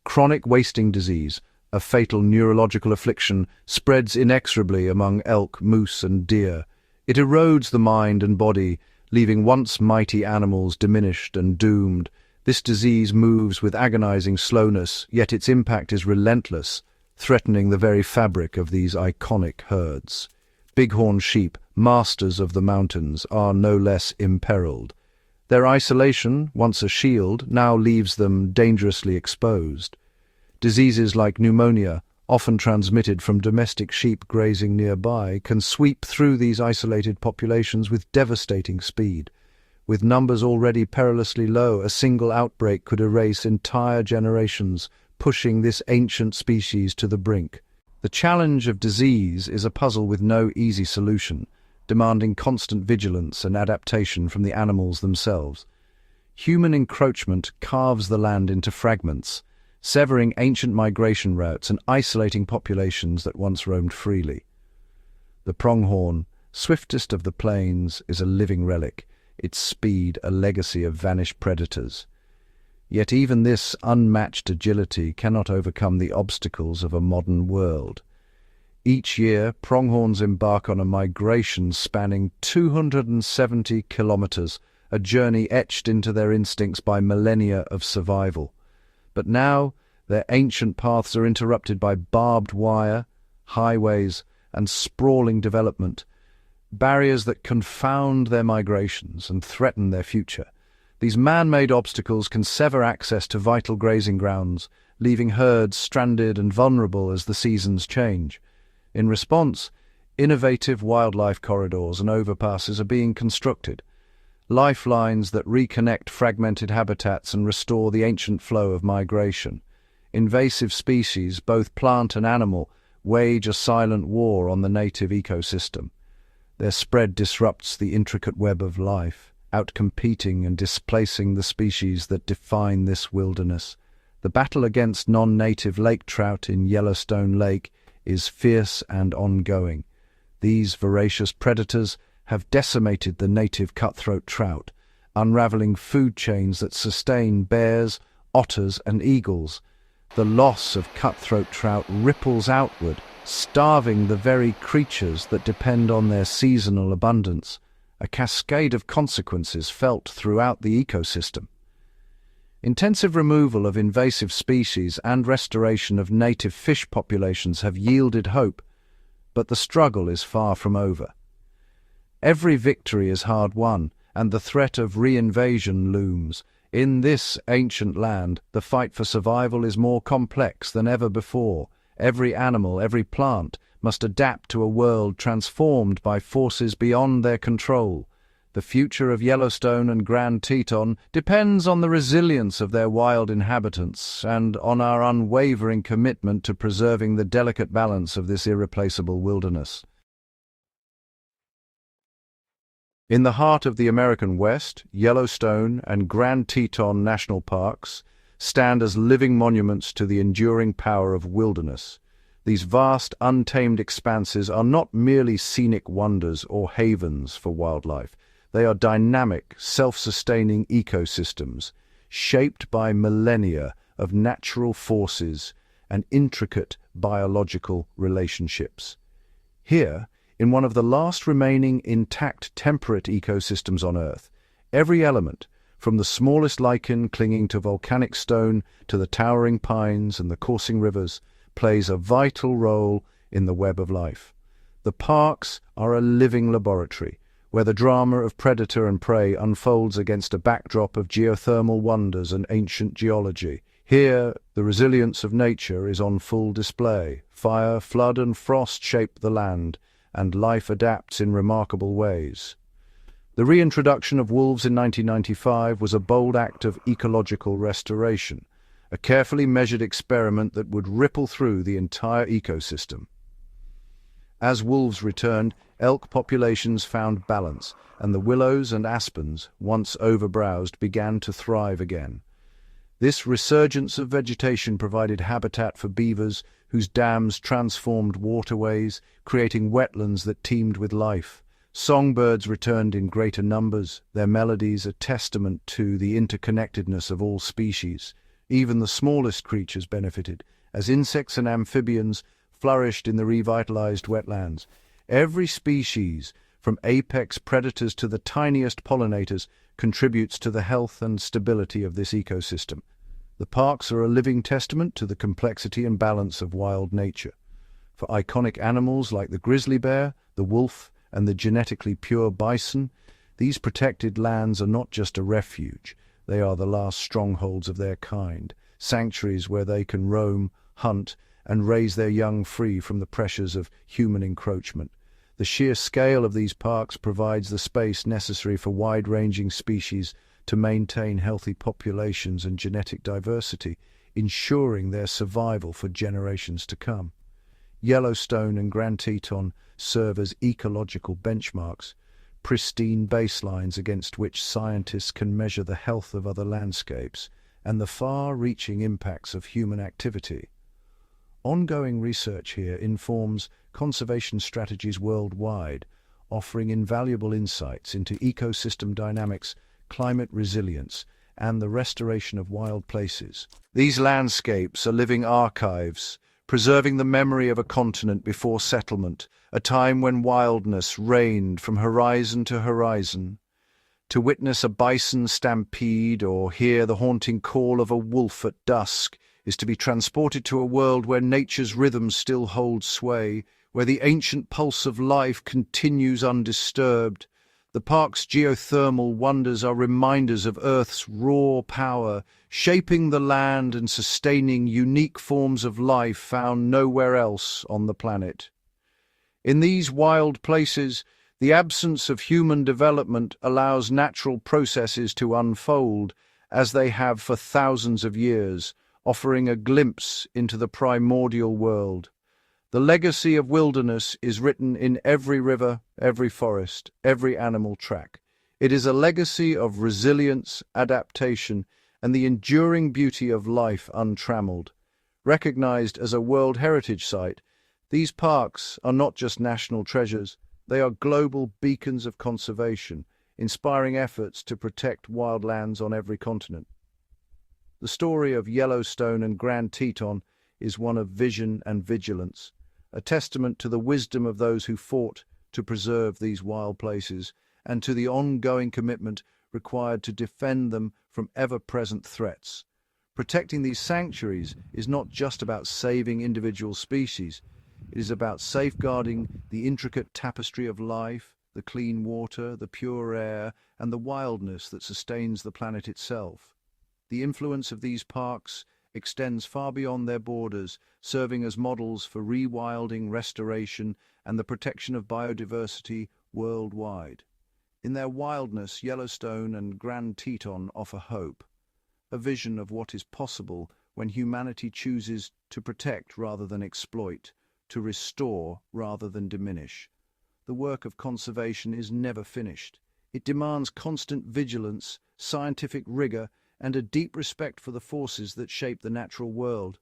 Chronic wasting disease, a fatal neurological affliction, spreads inexorably among elk, moose, and deer. It erodes the mind and body, leaving once mighty animals diminished and doomed. This disease moves with agonizing slowness, yet its impact is relentless, threatening the very fabric of these iconic herds. Bighorn sheep, masters of the mountains, are no less imperiled. Their isolation, once a shield, now leaves them dangerously exposed. Diseases like pneumonia, often transmitted from domestic sheep grazing nearby, can sweep through these isolated populations with devastating speed. With numbers already perilously low, a single outbreak could erase entire generations, pushing this ancient species to the brink. The challenge of disease is a puzzle with no easy solution, demanding constant vigilance and adaptation from the animals themselves. Human encroachment carves the land into fragments, severing ancient migration routes and isolating populations that once roamed freely. The pronghorn, swiftest of the plains, is a living relic, its speed a legacy of vanished predators. Yet even this unmatched agility cannot overcome the obstacles of a modern world. Each year, pronghorns embark on a migration spanning 270 kilometers, a journey etched into their instincts by millennia of survival. But now, their ancient paths are interrupted by barbed wire, highways, and sprawling development, barriers that confound their migrations and threaten their future. These man-made obstacles can sever access to vital grazing grounds, leaving herds stranded and vulnerable as the seasons change. In response, innovative wildlife corridors and overpasses are being constructed, lifelines that reconnect fragmented habitats and restore the ancient flow of migration. Invasive species, both plant and animal, wage a silent war on the native ecosystem. Their spread disrupts the intricate web of life, outcompeting and displacing the species that define this wilderness. The battle against non-native lake trout in Yellowstone Lake is fierce and ongoing. These voracious predators have decimated the native cutthroat trout, unraveling food chains that sustain bears, otters, and eagles. The loss of cutthroat trout ripples outward, starving the very creatures that depend on their seasonal abundance. a cascade of consequences felt throughout the ecosystem. Intensive removal of invasive species and restoration of native fish populations have yielded hope, but the struggle is far from over. Every victory is hard won, and the threat of reinvasion looms. In this ancient land, the fight for survival is more complex than ever before. Every animal, every plant, must adapt to a world transformed by forces beyond their control. The future of Yellowstone and Grand Teton depends on the resilience of their wild inhabitants and on our unwavering commitment to preserving the delicate balance of this irreplaceable wilderness. In the heart of the American West, Yellowstone and Grand Teton national parks stand as living monuments to the enduring power of wilderness. These vast, untamed expanses are not merely scenic wonders or havens for wildlife. They are dynamic, self-sustaining ecosystems, shaped by millennia of natural forces and intricate biological relationships. Here, in one of the last remaining intact temperate ecosystems on Earth, every element, from the smallest lichen clinging to volcanic stone to the towering pines and the coursing rivers, plays a vital role in the web of life. The parks are a living laboratory, where the drama of predator and prey unfolds against a backdrop of geothermal wonders and ancient geology. Here, the resilience of nature is on full display. Fire, flood, and frost shape the land, and life adapts in remarkable ways. The reintroduction of wolves in 1995 was a bold act of ecological restoration, a carefully measured experiment that would ripple through the entire ecosystem. As wolves returned, elk populations found balance, and the willows and aspens, once overbrowsed, began to thrive again. This resurgence of vegetation provided habitat for beavers, whose dams transformed waterways, creating wetlands that teemed with life. Songbirds returned in greater numbers, their melodies a testament to the interconnectedness of all species. Even the smallest creatures benefited, as insects and amphibians flourished in the revitalized wetlands. Every species, from apex predators to the tiniest pollinators, contributes to the health and stability of this ecosystem. The parks are a living testament to the complexity and balance of wild nature. For iconic animals like the grizzly bear, the wolf, and the genetically pure bison, these protected lands are not just a refuge. They are the last strongholds of their kind, sanctuaries where they can roam, hunt, and raise their young free from the pressures of human encroachment. The sheer scale of these parks provides the space necessary for wide-ranging species to maintain healthy populations and genetic diversity, ensuring their survival for generations to come. Yellowstone and Grand Teton serve as ecological benchmarks, pristine baselines against which scientists can measure the health of other landscapes and the far-reaching impacts of human activity. Ongoing research here informs conservation strategies worldwide, offering invaluable insights into ecosystem dynamics, climate resilience, and the restoration of wild places. These landscapes are living archives, preserving the memory of a continent before settlement, a time when wildness reigned from horizon to horizon. To witness a bison stampede or hear the haunting call of a wolf at dusk is to be transported to a world where nature's rhythms still hold sway, where the ancient pulse of life continues undisturbed. The park's geothermal wonders are reminders of Earth's raw power, shaping the land and sustaining unique forms of life found nowhere else on the planet. In these wild places, the absence of human development allows natural processes to unfold, as they have for thousands of years, offering a glimpse into the primordial world. The legacy of wilderness is written in every river, every forest, every animal track. It is a legacy of resilience, adaptation, and the enduring beauty of life untrammeled. Recognized as a World Heritage Site, these parks are not just national treasures, they are global beacons of conservation, inspiring efforts to protect wildlands on every continent. The story of Yellowstone and Grand Teton is one of vision and vigilance, a testament to the wisdom of those who fought to preserve these wild places and to the ongoing commitment required to defend them from ever-present threats. Protecting these sanctuaries is not just about saving individual species. It is about safeguarding the intricate tapestry of life, the clean water, the pure air, and the wildness that sustains the planet itself. The influence of these parks extends far beyond their borders, serving as models for rewilding, restoration, and the protection of biodiversity worldwide. In their wildness, Yellowstone and Grand Teton offer hope, a vision of what is possible when humanity chooses to protect rather than exploit, to restore rather than diminish. The work of conservation is never finished. It demands constant vigilance, scientific rigor, and a deep respect for the forces that shape the natural world.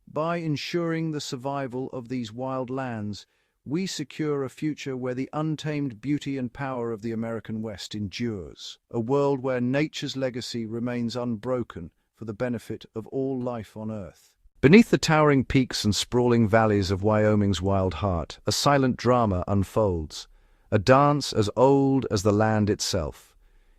By ensuring the survival of these wild lands, we secure a future where the untamed beauty and power of the American West endures, a world where nature's legacy remains unbroken for the benefit of all life on Earth. Beneath the towering peaks and sprawling valleys of Wyoming's wild heart, a silent drama unfolds, a dance as old as the land itself.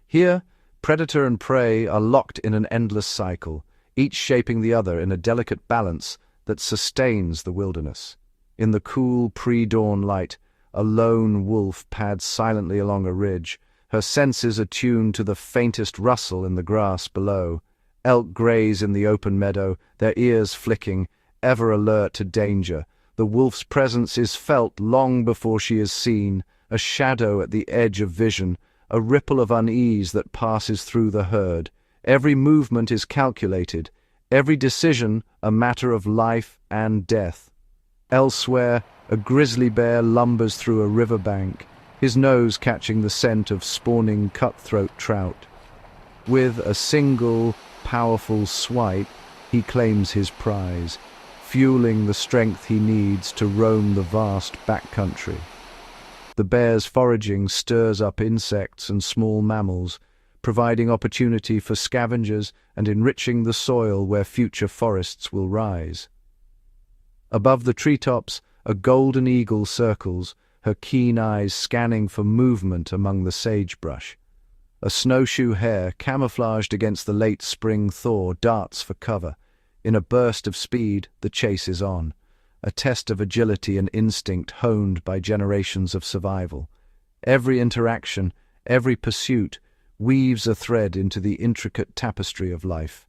Here, predator and prey are locked in an endless cycle, each shaping the other in a delicate balance that sustains the wilderness. In the cool pre-dawn light, a lone wolf pads silently along a ridge, her senses attuned to the faintest rustle in the grass below. Elk graze in the open meadow, their ears flicking, ever alert to danger. The wolf's presence is felt long before she is seen, a shadow at the edge of vision, a ripple of unease that passes through the herd. Every movement is calculated, every decision a matter of life and death. Elsewhere, a grizzly bear lumbers through a riverbank, his nose catching the scent of spawning cutthroat trout. With a single, powerful swipe, he claims his prize, fueling the strength he needs to roam the vast backcountry. The bear's foraging stirs up insects and small mammals, providing opportunity for scavengers and enriching the soil where future forests will rise. Above the treetops, a golden eagle circles, her keen eyes scanning for movement among the sagebrush. A snowshoe hare, camouflaged against the late spring thaw, darts for cover. In a burst of speed, the chase is on, a test of agility and instinct honed by generations of survival. Every interaction, every pursuit, weaves a thread into the intricate tapestry of life.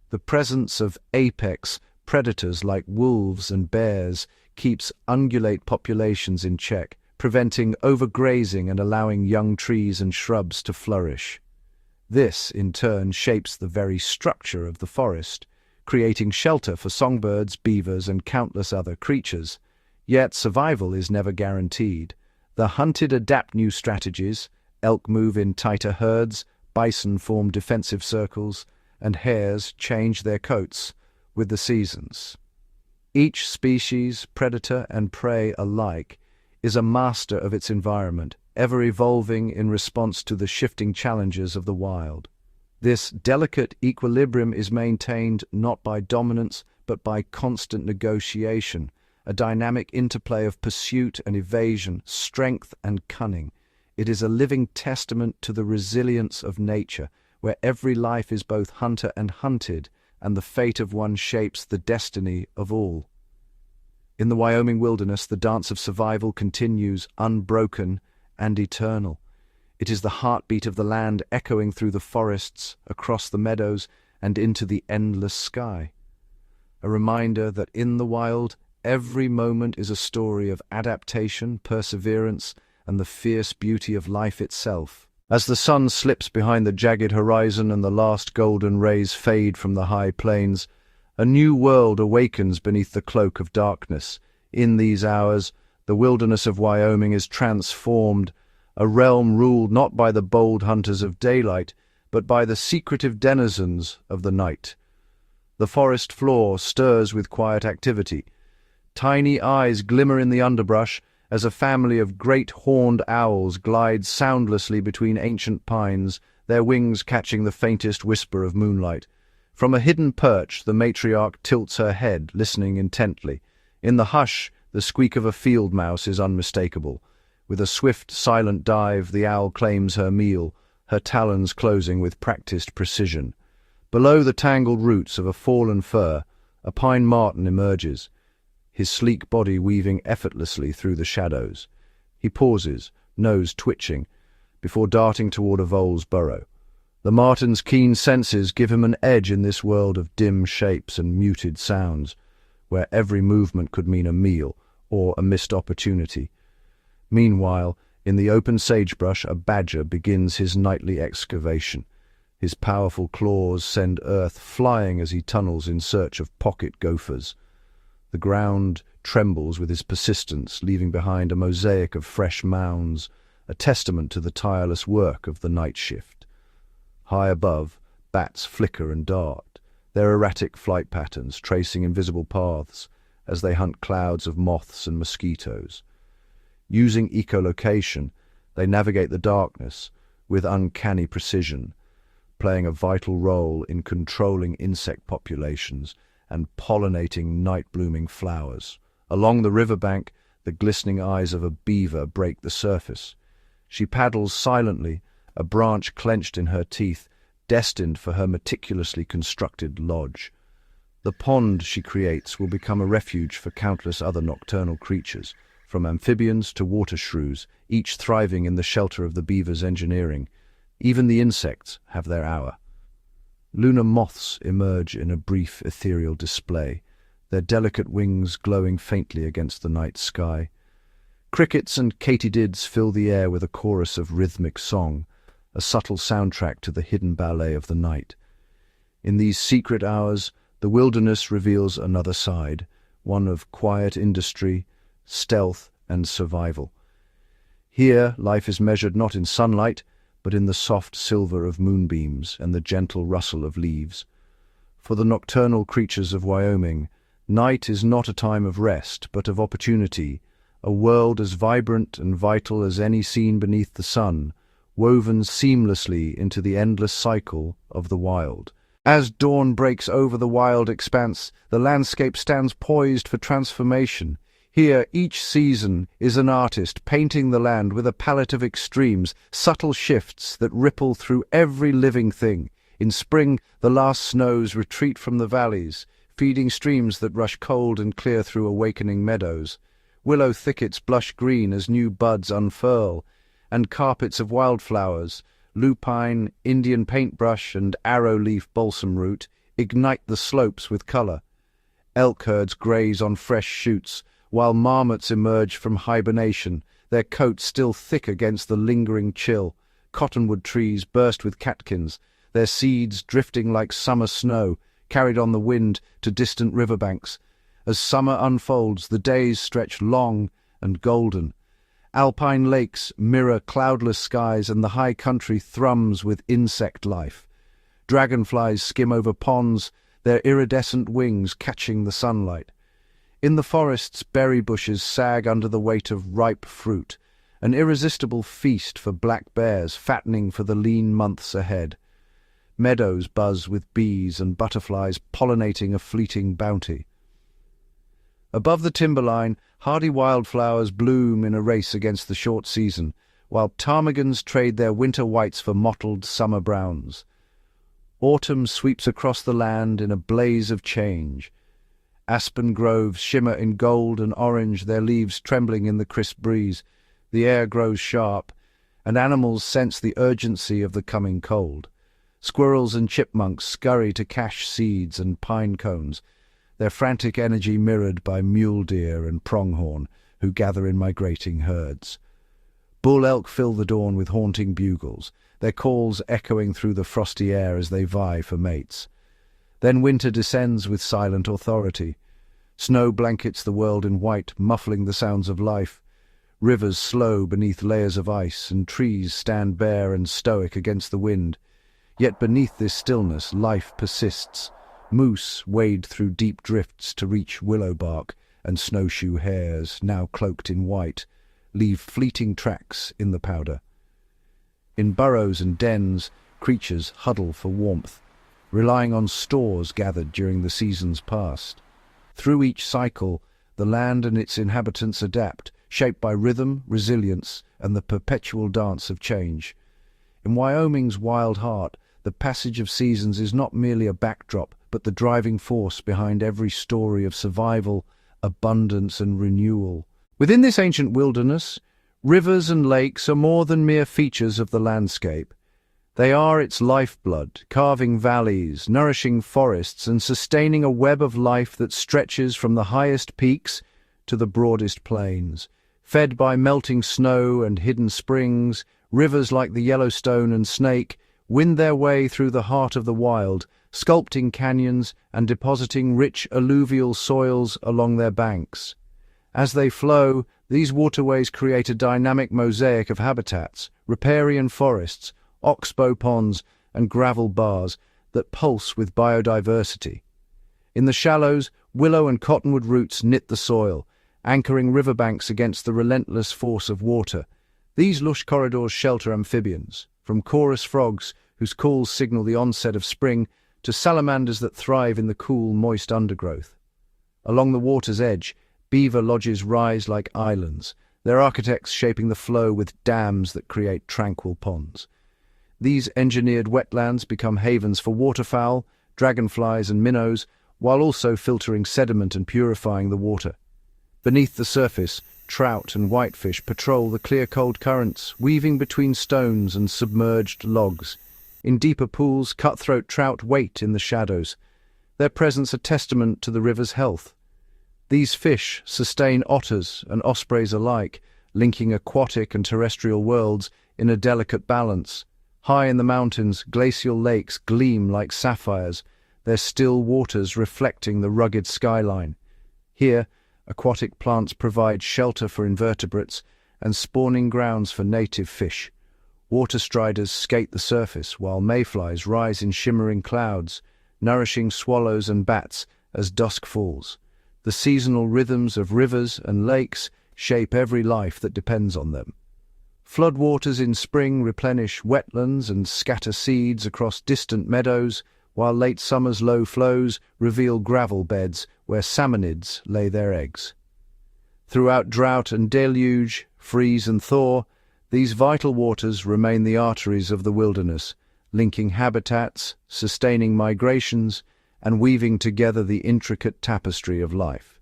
The presence of apex predators like wolves and bears keeps ungulate populations in check, preventing overgrazing and allowing young trees and shrubs to flourish. This, in turn, shapes the very structure of the forest, creating shelter for songbirds, beavers, and countless other creatures. Yet survival is never guaranteed. The hunted adapt new strategies, elk move in tighter herds, bison form defensive circles, and hares change their coats with the seasons. Each species, predator and prey alike, is a master of its environment, ever evolving in response to the shifting challenges of the wild. This delicate equilibrium is maintained not by dominance, but by constant negotiation, a dynamic interplay of pursuit and evasion, strength and cunning. It is a living testament to the resilience of nature, where every life is both hunter and hunted, and the fate of one shapes the destiny of all. In the Wyoming wilderness, the dance of survival continues, unbroken and eternal. It is the heartbeat of the land echoing through the forests, across the meadows, and into the endless sky. A reminder that in the wild, every moment is a story of adaptation, perseverance, and the fierce beauty of life itself. As the sun slips behind the jagged horizon and the last golden rays fade from the high plains, a new world awakens beneath the cloak of darkness. In these hours, the wilderness of Wyoming is transformed, a realm ruled not by the bold hunters of daylight, but by the secretive denizens of the night. The forest floor stirs with quiet activity. Tiny eyes glimmer in the underbrush as a family of great horned owls glides soundlessly between ancient pines, their wings catching the faintest whisper of moonlight. From a hidden perch, the matriarch tilts her head, listening intently. In the hush, the squeak of a field mouse is unmistakable. With a swift, silent dive, the owl claims her meal, her talons closing with practiced precision. Below the tangled roots of a fallen fir, a pine marten emerges, his sleek body weaving effortlessly through the shadows. He pauses, nose twitching, before darting toward a vole's burrow. The marten's keen senses give him an edge in this world of dim shapes and muted sounds, where every movement could mean a meal or a missed opportunity. Meanwhile, in the open sagebrush, a badger begins his nightly excavation. His powerful claws send earth flying as he tunnels in search of pocket gophers. The ground trembles with his persistence, leaving behind a mosaic of fresh mounds, a testament to the tireless work of the night shift. High above, bats flicker and dart, their erratic flight patterns tracing invisible paths as they hunt clouds of moths and mosquitoes. Using echolocation, they navigate the darkness with uncanny precision, playing a vital role in controlling insect populations and pollinating night-blooming flowers. Along the riverbank, the glistening eyes of a beaver break the surface. She paddles silently, a branch clenched in her teeth, destined for her meticulously constructed lodge. The pond she creates will become a refuge for countless other nocturnal creatures, from amphibians to water shrews, each thriving in the shelter of the beaver's engineering. Even the insects have their hour. Lunar moths emerge in a brief ethereal display, their delicate wings glowing faintly against the night sky. Crickets and katydids fill the air with a chorus of rhythmic song, a subtle soundtrack to the hidden ballet of the night. In these secret hours, the wilderness reveals another side, one of quiet industry, stealth, and survival. Here, life is measured not in sunlight, but in the soft silver of moonbeams and the gentle rustle of leaves. For the nocturnal creatures of Wyoming, night is not a time of rest, but of opportunity, a world as vibrant and vital as any seen beneath the sun, woven seamlessly into the endless cycle of the wild. As dawn breaks over the wild expanse, the landscape stands poised for transformation. Here, each season is an artist painting the land with a palette of extremes, subtle shifts that ripple through every living thing. In spring, the last snows retreat from the valleys, feeding streams that rush cold and clear through awakening meadows. Willow thickets blush green as new buds unfurl, and carpets of wildflowers, lupine, Indian paintbrush, and arrow-leaf balsam root, ignite the slopes with color. Elk herds graze on fresh shoots, while marmots emerge from hibernation, their coats still thick against the lingering chill. Cottonwood trees burst with catkins, their seeds drifting like summer snow, carried on the wind to distant riverbanks. As summer unfolds, the days stretch long and golden. Alpine lakes mirror cloudless skies, and the high country thrums with insect life. Dragonflies skim over ponds, their iridescent wings catching the sunlight. In the forests, berry bushes sag under the weight of ripe fruit, an irresistible feast for black bears fattening for the lean months ahead. Meadows buzz with bees and butterflies pollinating a fleeting bounty. Above the timberline, hardy wildflowers bloom in a race against the short season, while ptarmigans trade their winter whites for mottled summer browns. Autumn sweeps across the land in a blaze of change. Aspen groves shimmer in gold and orange, their leaves trembling in the crisp breeze. The air grows sharp, and animals sense the urgency of the coming cold. Squirrels and chipmunks scurry to cache seeds and pine cones, their frantic energy mirrored by mule deer and pronghorn, who gather in migrating herds. Bull elk fill the dawn with haunting bugles, their calls echoing through the frosty air as they vie for mates. Then winter descends with silent authority. Snow blankets the world in white, muffling the sounds of life. Rivers slow beneath layers of ice, and trees stand bare and stoic against the wind. Yet beneath this stillness, life persists. Moose wade through deep drifts to reach willow bark, and snowshoe hares, now cloaked in white, leave fleeting tracks in the powder. In burrows and dens, creatures huddle for warmth, relying on stores gathered during the seasons past. Through each cycle, the land and its inhabitants adapt, shaped by rhythm, resilience, and the perpetual dance of change. In Wyoming's wild heart, the passage of seasons is not merely a backdrop, but the driving force behind every story of survival, abundance, and renewal. Within this ancient wilderness, rivers and lakes are more than mere features of the landscape. They are its lifeblood, carving valleys, nourishing forests, and sustaining a web of life that stretches from the highest peaks to the broadest plains. Fed by melting snow and hidden springs, rivers like the Yellowstone and Snake wind their way through the heart of the wild, sculpting canyons and depositing rich alluvial soils along their banks. As they flow, these waterways create a dynamic mosaic of habitats, riparian forests, oxbow ponds, and gravel bars that pulse with biodiversity. In the shallows, willow and cottonwood roots knit the soil, anchoring riverbanks against the relentless force of water. These lush corridors shelter amphibians, from chorus frogs whose calls signal the onset of spring to salamanders that thrive in the cool, moist undergrowth. Along the water's edge, beaver lodges rise like islands, their architects shaping the flow with dams that create tranquil ponds. These engineered wetlands become havens for waterfowl, dragonflies and minnows, while also filtering sediment and purifying the water. Beneath the surface, trout and whitefish patrol the clear cold currents, weaving between stones and submerged logs. In deeper pools, cutthroat trout wait in the shadows, their presence a testament to the river's health. These fish sustain otters and ospreys alike, linking aquatic and terrestrial worlds in a delicate balance. High in the mountains, glacial lakes gleam like sapphires, their still waters reflecting the rugged skyline. Here, aquatic plants provide shelter for invertebrates and spawning grounds for native fish. Water striders skate the surface, while mayflies rise in shimmering clouds, nourishing swallows and bats as dusk falls. The seasonal rhythms of rivers and lakes shape every life that depends on them. Floodwaters in spring replenish wetlands and scatter seeds across distant meadows, while late summer's low flows reveal gravel beds where salmonids lay their eggs. Throughout drought and deluge, freeze and thaw, these vital waters remain the arteries of the wilderness, linking habitats, sustaining migrations, and weaving together the intricate tapestry of life.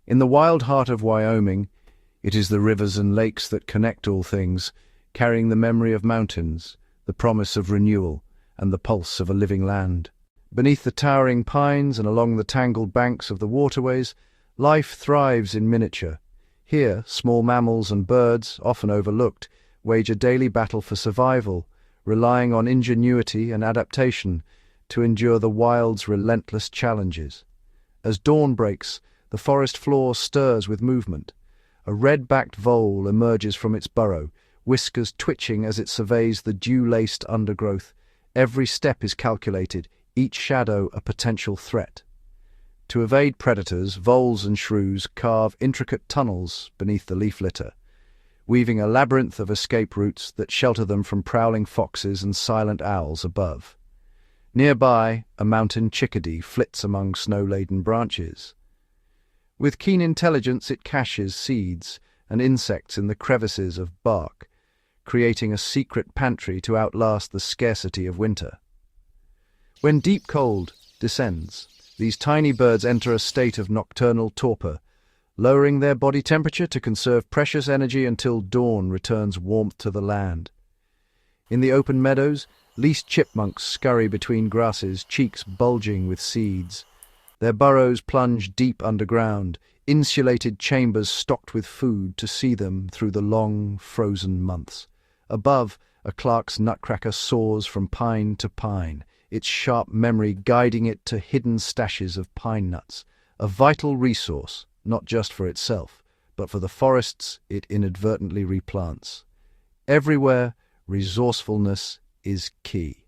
In the wild heart of Wyoming, it is the rivers and lakes that connect all things, carrying the memory of mountains, the promise of renewal, and the pulse of a living land. Beneath the towering pines and along the tangled banks of the waterways, life thrives in miniature. Here, small mammals and birds, often overlooked, wage a daily battle for survival, relying on ingenuity and adaptation to endure the wild's relentless challenges. As dawn breaks, the forest floor stirs with movement. A red-backed vole emerges from its burrow, whiskers twitching as it surveys the dew-laced undergrowth. Every step is calculated, each shadow a potential threat. To evade predators, voles and shrews carve intricate tunnels beneath the leaf litter, weaving a labyrinth of escape routes that shelter them from prowling foxes and silent owls above. Nearby, a mountain chickadee flits among snow-laden branches. With keen intelligence, it caches seeds and insects in the crevices of bark, creating a secret pantry to outlast the scarcity of winter. When deep cold descends, these tiny birds enter a state of nocturnal torpor, lowering their body temperature to conserve precious energy until dawn returns warmth to the land. In the open meadows, least chipmunks scurry between grasses, cheeks bulging with seeds. Their burrows plunge deep underground, insulated chambers stocked with food to see them through the long, frozen months. Above, a Clark's nutcracker soars from pine to pine, its sharp memory guiding it to hidden stashes of pine nuts, a vital resource, not just for itself, but for the forests it inadvertently replants. Everywhere, resourcefulness is key.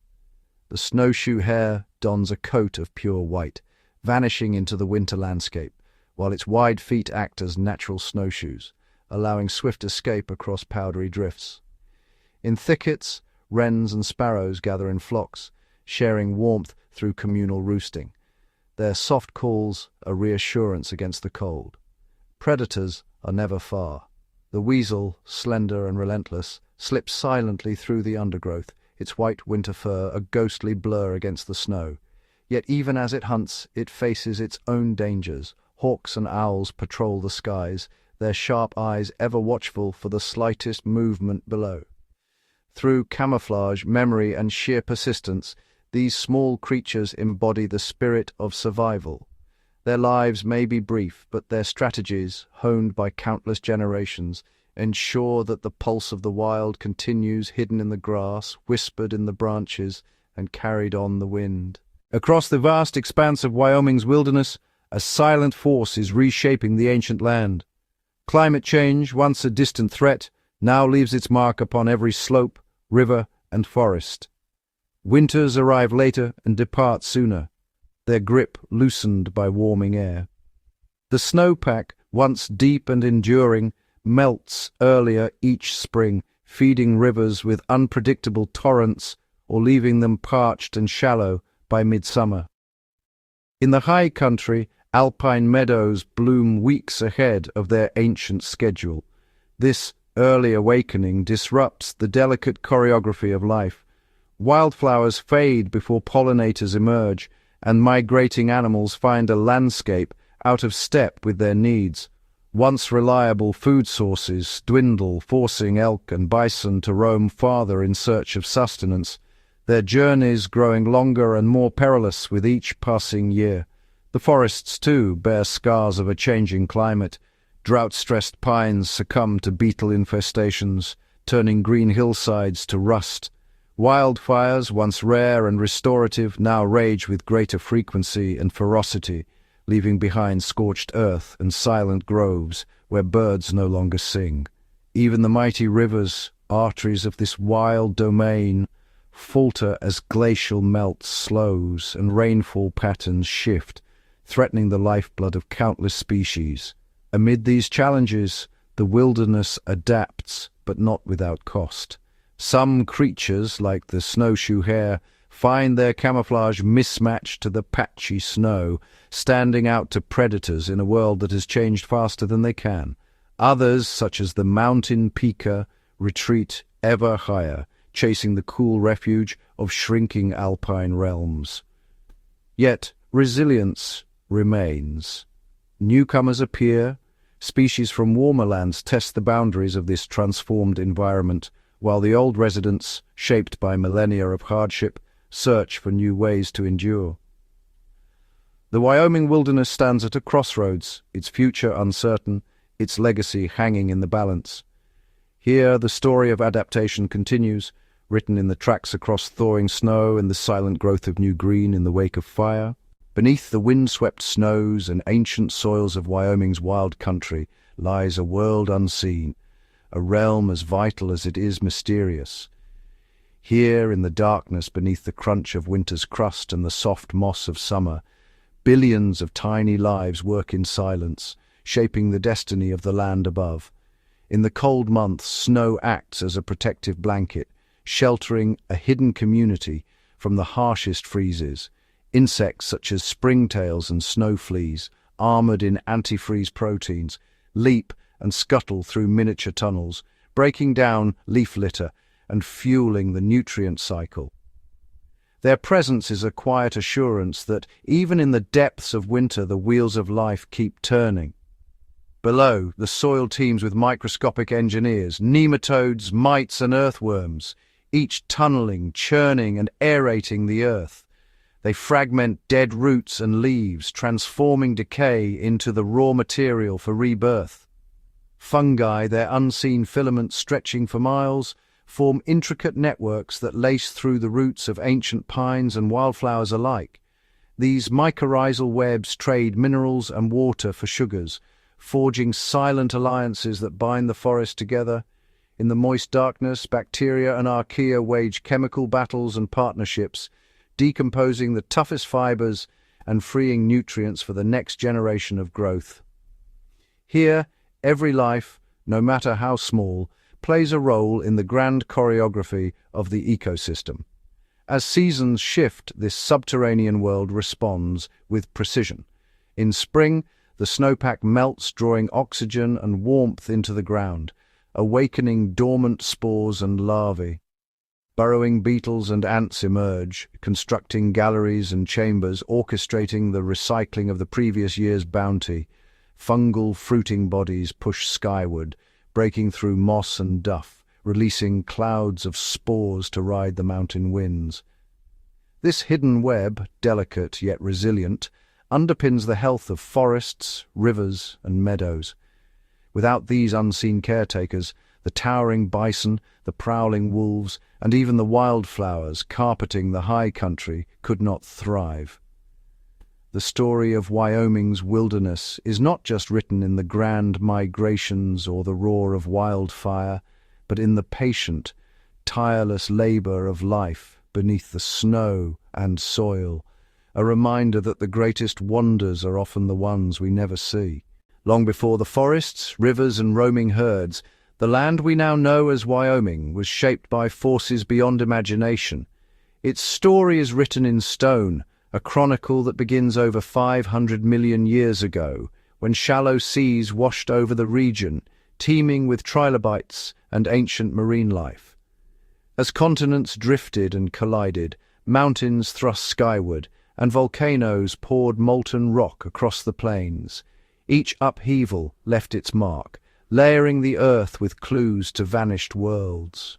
The snowshoe hare dons a coat of pure white, vanishing into the winter landscape, while its wide feet act as natural snowshoes, allowing swift escape across powdery drifts. In thickets, wrens and sparrows gather in flocks, sharing warmth through communal roosting. Their soft calls a reassurance against the cold. Predators are never far. The weasel, slender and relentless, slips silently through the undergrowth, its white winter fur a ghostly blur against the snow. Yet even as it hunts, it faces its own dangers. Hawks and owls patrol the skies, their sharp eyes ever watchful for the slightest movement below. Through camouflage, memory, and sheer persistence, these small creatures embody the spirit of survival. Their lives may be brief, but their strategies, honed by countless generations, ensure that the pulse of the wild continues hidden in the grass, whispered in the branches, and carried on the wind. Across the vast expanse of Wyoming's wilderness, a silent force is reshaping the ancient land. Climate change, once a distant threat, now leaves its mark upon every slope, river, and forest. Winters arrive later and depart sooner, their grip loosened by warming air. The snowpack, once deep and enduring, melts earlier each spring, feeding rivers with unpredictable torrents or leaving them parched and shallow by midsummer. In the high country, alpine meadows bloom weeks ahead of their ancient schedule. This early awakening disrupts the delicate choreography of life. Wildflowers fade before pollinators emerge, and migrating animals find a landscape out of step with their needs. Once reliable food sources dwindle, forcing elk and bison to roam farther in search of sustenance, their journeys growing longer and more perilous with each passing year. The forests, too, bear scars of a changing climate. Drought-stressed pines succumb to beetle infestations, turning green hillsides to rust. Wildfires, once rare and restorative, now rage with greater frequency and ferocity, leaving behind scorched earth and silent groves where birds no longer sing. Even the mighty rivers, arteries of this wild domain, falter as glacial melt slows and rainfall patterns shift, threatening the lifeblood of countless species. Amid these challenges, the wilderness adapts, but not without cost. Some creatures, like the snowshoe hare, find their camouflage mismatched to the patchy snow, standing out to predators in a world that has changed faster than they can. Others, such as the mountain pika, retreat ever higher, chasing the cool refuge of shrinking alpine realms. Yet resilience remains. Newcomers appear, species from warmer lands test the boundaries of this transformed environment, while the old residents, shaped by millennia of hardship, search for new ways to endure. The Wyoming wilderness stands at a crossroads, its future uncertain, its legacy hanging in the balance. Here the story of adaptation continues, written in the tracks across thawing snow and the silent growth of new green in the wake of fire. Beneath the wind-swept snows and ancient soils of Wyoming's wild country lies a world unseen, a realm as vital as it is mysterious. Here, in the darkness beneath the crunch of winter's crust and the soft moss of summer, billions of tiny lives work in silence, shaping the destiny of the land above. In the cold months, snow acts as a protective blanket, sheltering a hidden community from the harshest freezes. Insects such as springtails and snow fleas, armored in antifreeze proteins, leap and scuttle through miniature tunnels, breaking down leaf litter and fueling the nutrient cycle. Their presence is a quiet assurance that even in the depths of winter the wheels of life keep turning. Below, the soil teems with microscopic engineers, nematodes, mites and earthworms, each tunneling, churning and aerating the earth. They fragment dead roots and leaves, transforming decay into the raw material for rebirth. Fungi, their unseen filaments stretching for miles, form intricate networks that lace through the roots of ancient pines and wildflowers alike. These mycorrhizal webs trade minerals and water for sugars, forging silent alliances that bind the forest together. In the moist darkness, bacteria and archaea wage chemical battles and partnerships, decomposing the toughest fibers and freeing nutrients for the next generation of growth. Here, every life, no matter how small, plays a role in the grand choreography of the ecosystem. As seasons shift, this subterranean world responds with precision. In spring, the snowpack melts, drawing oxygen and warmth into the ground, awakening dormant spores and larvae. Burrowing beetles and ants emerge, constructing galleries and chambers, orchestrating the recycling of the previous year's bounty. Fungal fruiting bodies push skyward, breaking through moss and duff, releasing clouds of spores to ride the mountain winds. This hidden web, delicate yet resilient, underpins the health of forests, rivers, and meadows. Without these unseen caretakers, the towering bison, the prowling wolves, and even the wildflowers carpeting the high country could not thrive. The story of Wyoming's wilderness is not just written in the grand migrations or the roar of wildfire, but in the patient, tireless labor of life beneath the snow and soil, a reminder that the greatest wonders are often the ones we never see. Long before the forests, rivers, and roaming herds, the land we now know as Wyoming was shaped by forces beyond imagination. Its story is written in stone, a chronicle that begins over 500 million years ago, when shallow seas washed over the region, teeming with trilobites and ancient marine life. As continents drifted and collided, mountains thrust skyward, and volcanoes poured molten rock across the plains. Each upheaval left its mark, layering the earth with clues to vanished worlds.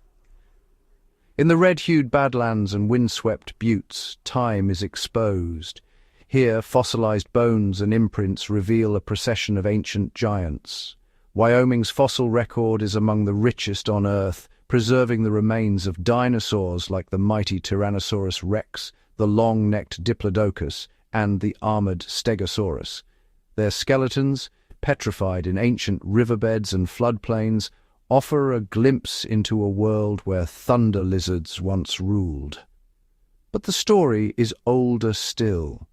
In the red-hued badlands and windswept buttes, time is exposed. Here, fossilized bones and imprints reveal a procession of ancient giants. Wyoming's fossil record is among the richest on Earth, preserving the remains of dinosaurs like the mighty Tyrannosaurus rex, the long-necked Diplodocus, and the armored Stegosaurus. Their skeletons, petrified in ancient riverbeds and floodplains, offer a glimpse into a world where thunder lizards once ruled. But the story is older still.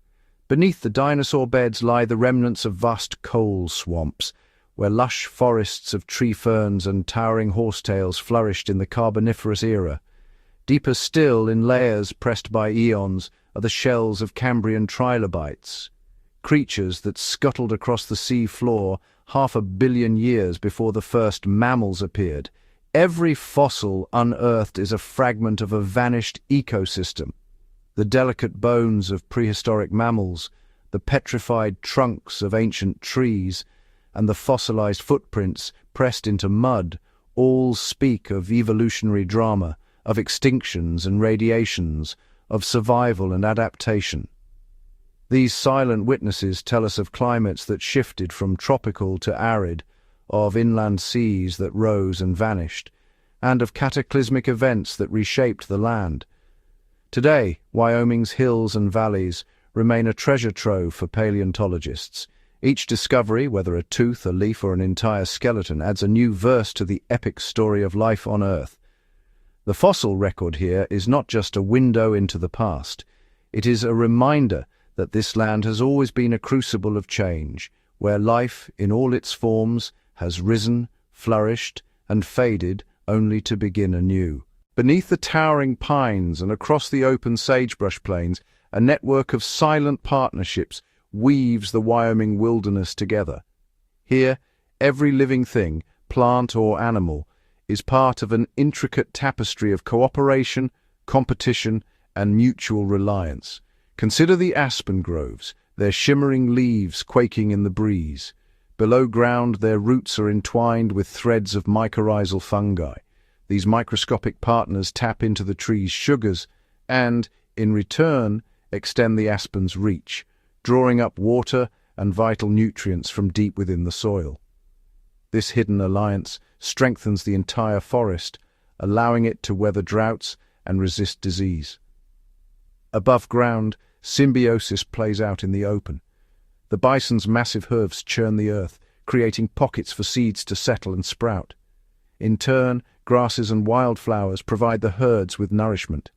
Beneath the dinosaur beds lie the remnants of vast coal swamps, where lush forests of tree ferns and towering horsetails flourished in the Carboniferous era. Deeper still, in layers pressed by eons, are the shells of Cambrian trilobites, creatures that scuttled across the sea floor 500 million years before the first mammals appeared. Every fossil unearthed is a fragment of a vanished ecosystem. The delicate bones of prehistoric mammals, the petrified trunks of ancient trees, and the fossilized footprints pressed into mud all speak of evolutionary drama, of extinctions and radiations, of survival and adaptation. These silent witnesses tell us of climates that shifted from tropical to arid, of inland seas that rose and vanished, and of cataclysmic events that reshaped the land. Today, Wyoming's hills and valleys remain a treasure trove for paleontologists. Each discovery, whether a tooth, a leaf, or an entire skeleton, adds a new verse to the epic story of life on Earth. The fossil record here is not just a window into the past. It is a reminder that this land has always been a crucible of change, where life, in all its forms, has risen, flourished, and faded only to begin anew. Beneath the towering pines and across the open sagebrush plains, a network of silent partnerships weaves the Wyoming wilderness together. Here, every living thing, plant or animal, is part of an intricate tapestry of cooperation, competition, and mutual reliance. Consider the aspen groves, their shimmering leaves quaking in the breeze. Below ground, their roots are entwined with threads of mycorrhizal fungi. These microscopic partners tap into the tree's sugars and, in return, extend the aspen's reach, drawing up water and vital nutrients from deep within the soil. This hidden alliance strengthens the entire forest, allowing it to weather droughts and resist disease. Above ground, symbiosis plays out in the open. The bison's massive hooves churn the earth, creating pockets for seeds to settle and sprout. In turn, grasses and wildflowers provide the herds with nourishment.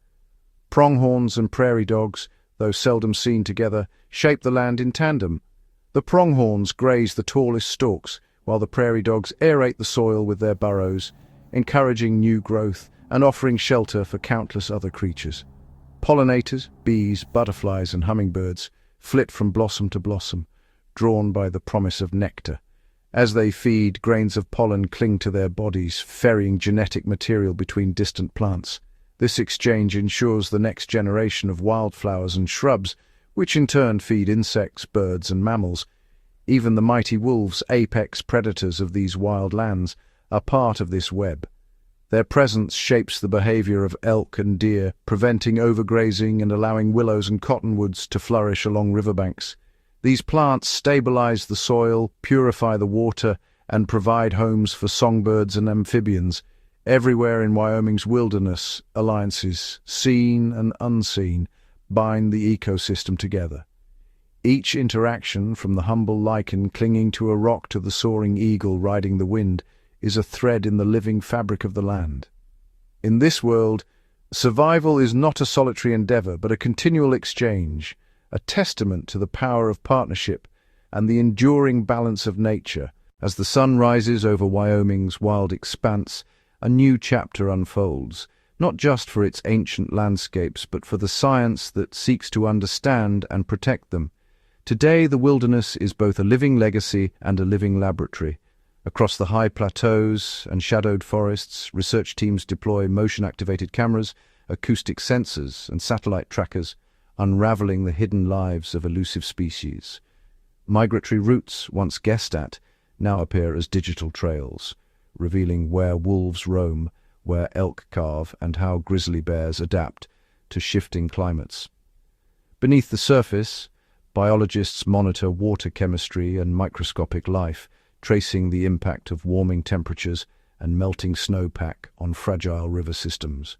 Pronghorns and prairie dogs, though seldom seen together, shape the land in tandem. The pronghorns graze the tallest stalks, while the prairie dogs aerate the soil with their burrows, encouraging new growth and offering shelter for countless other creatures. Pollinators, bees, butterflies, and hummingbirds flit from blossom to blossom, drawn by the promise of nectar. As they feed, grains of pollen cling to their bodies, ferrying genetic material between distant plants. This exchange ensures the next generation of wildflowers and shrubs, which in turn feed insects, birds, and mammals. Even the mighty wolves, apex predators of these wild lands, are part of this web. Their presence shapes the behavior of elk and deer, preventing overgrazing and allowing willows and cottonwoods to flourish along riverbanks. These plants stabilize the soil, purify the water, and provide homes for songbirds and amphibians. Everywhere in Wyoming's wilderness, alliances, seen and unseen, bind the ecosystem together. Each interaction, from the humble lichen clinging to a rock to the soaring eagle riding the wind, is a thread in the living fabric of the land. In this world, survival is not a solitary endeavor, but a continual exchange, a testament to the power of partnership and the enduring balance of nature. As the sun rises over Wyoming's wild expanse, a new chapter unfolds, not just for its ancient landscapes, but for the science that seeks to understand and protect them. Today, the wilderness is both a living legacy and a living laboratory. Across the high plateaus and shadowed forests, research teams deploy motion-activated cameras, acoustic sensors, and satellite trackers, unraveling the hidden lives of elusive species. Migratory routes, once guessed at, now appear as digital trails, revealing where wolves roam, where elk calve, and how grizzly bears adapt to shifting climates. Beneath the surface, biologists monitor water chemistry and microscopic life, tracing the impact of warming temperatures and melting snowpack on fragile river systems.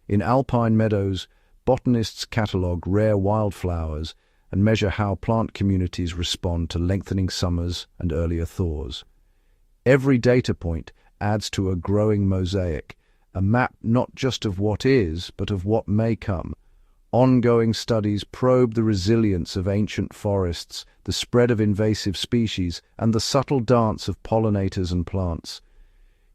In alpine meadows, botanists catalogue rare wildflowers and measure how plant communities respond to lengthening summers and earlier thaws. Every data point adds to a growing mosaic, a map not just of what is, but of what may come. Ongoing studies probe the resilience of ancient forests, the spread of invasive species, and the subtle dance of pollinators and plants.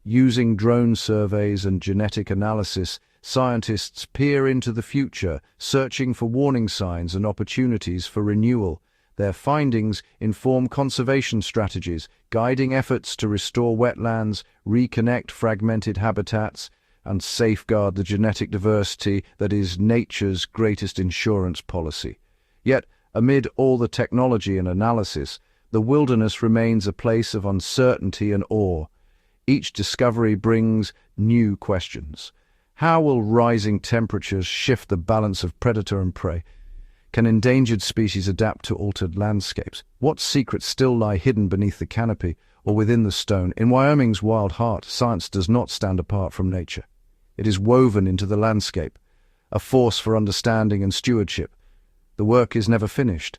Using drone surveys and genetic analysis, scientists peer into the future, searching for warning signs and opportunities for renewal. Their findings inform conservation strategies, guiding efforts to restore wetlands, reconnect fragmented habitats, and safeguard the genetic diversity that is nature's greatest insurance policy. Yet, amid all the technology and analysis, the wilderness remains a place of uncertainty and awe. Each discovery brings new questions. How will rising temperatures shift the balance of predator and prey? Can endangered species adapt to altered landscapes? What secrets still lie hidden beneath the canopy or within the stone? In Wyoming's wild heart, science does not stand apart from nature. It is woven into the landscape, a force for understanding and stewardship. The work is never finished.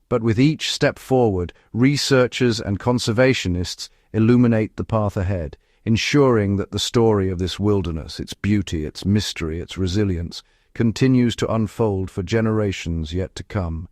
But with each step forward, researchers and conservationists illuminate the path ahead, ensuring that the story of this wilderness, its beauty, its mystery, its resilience, continues to unfold for generations yet to come.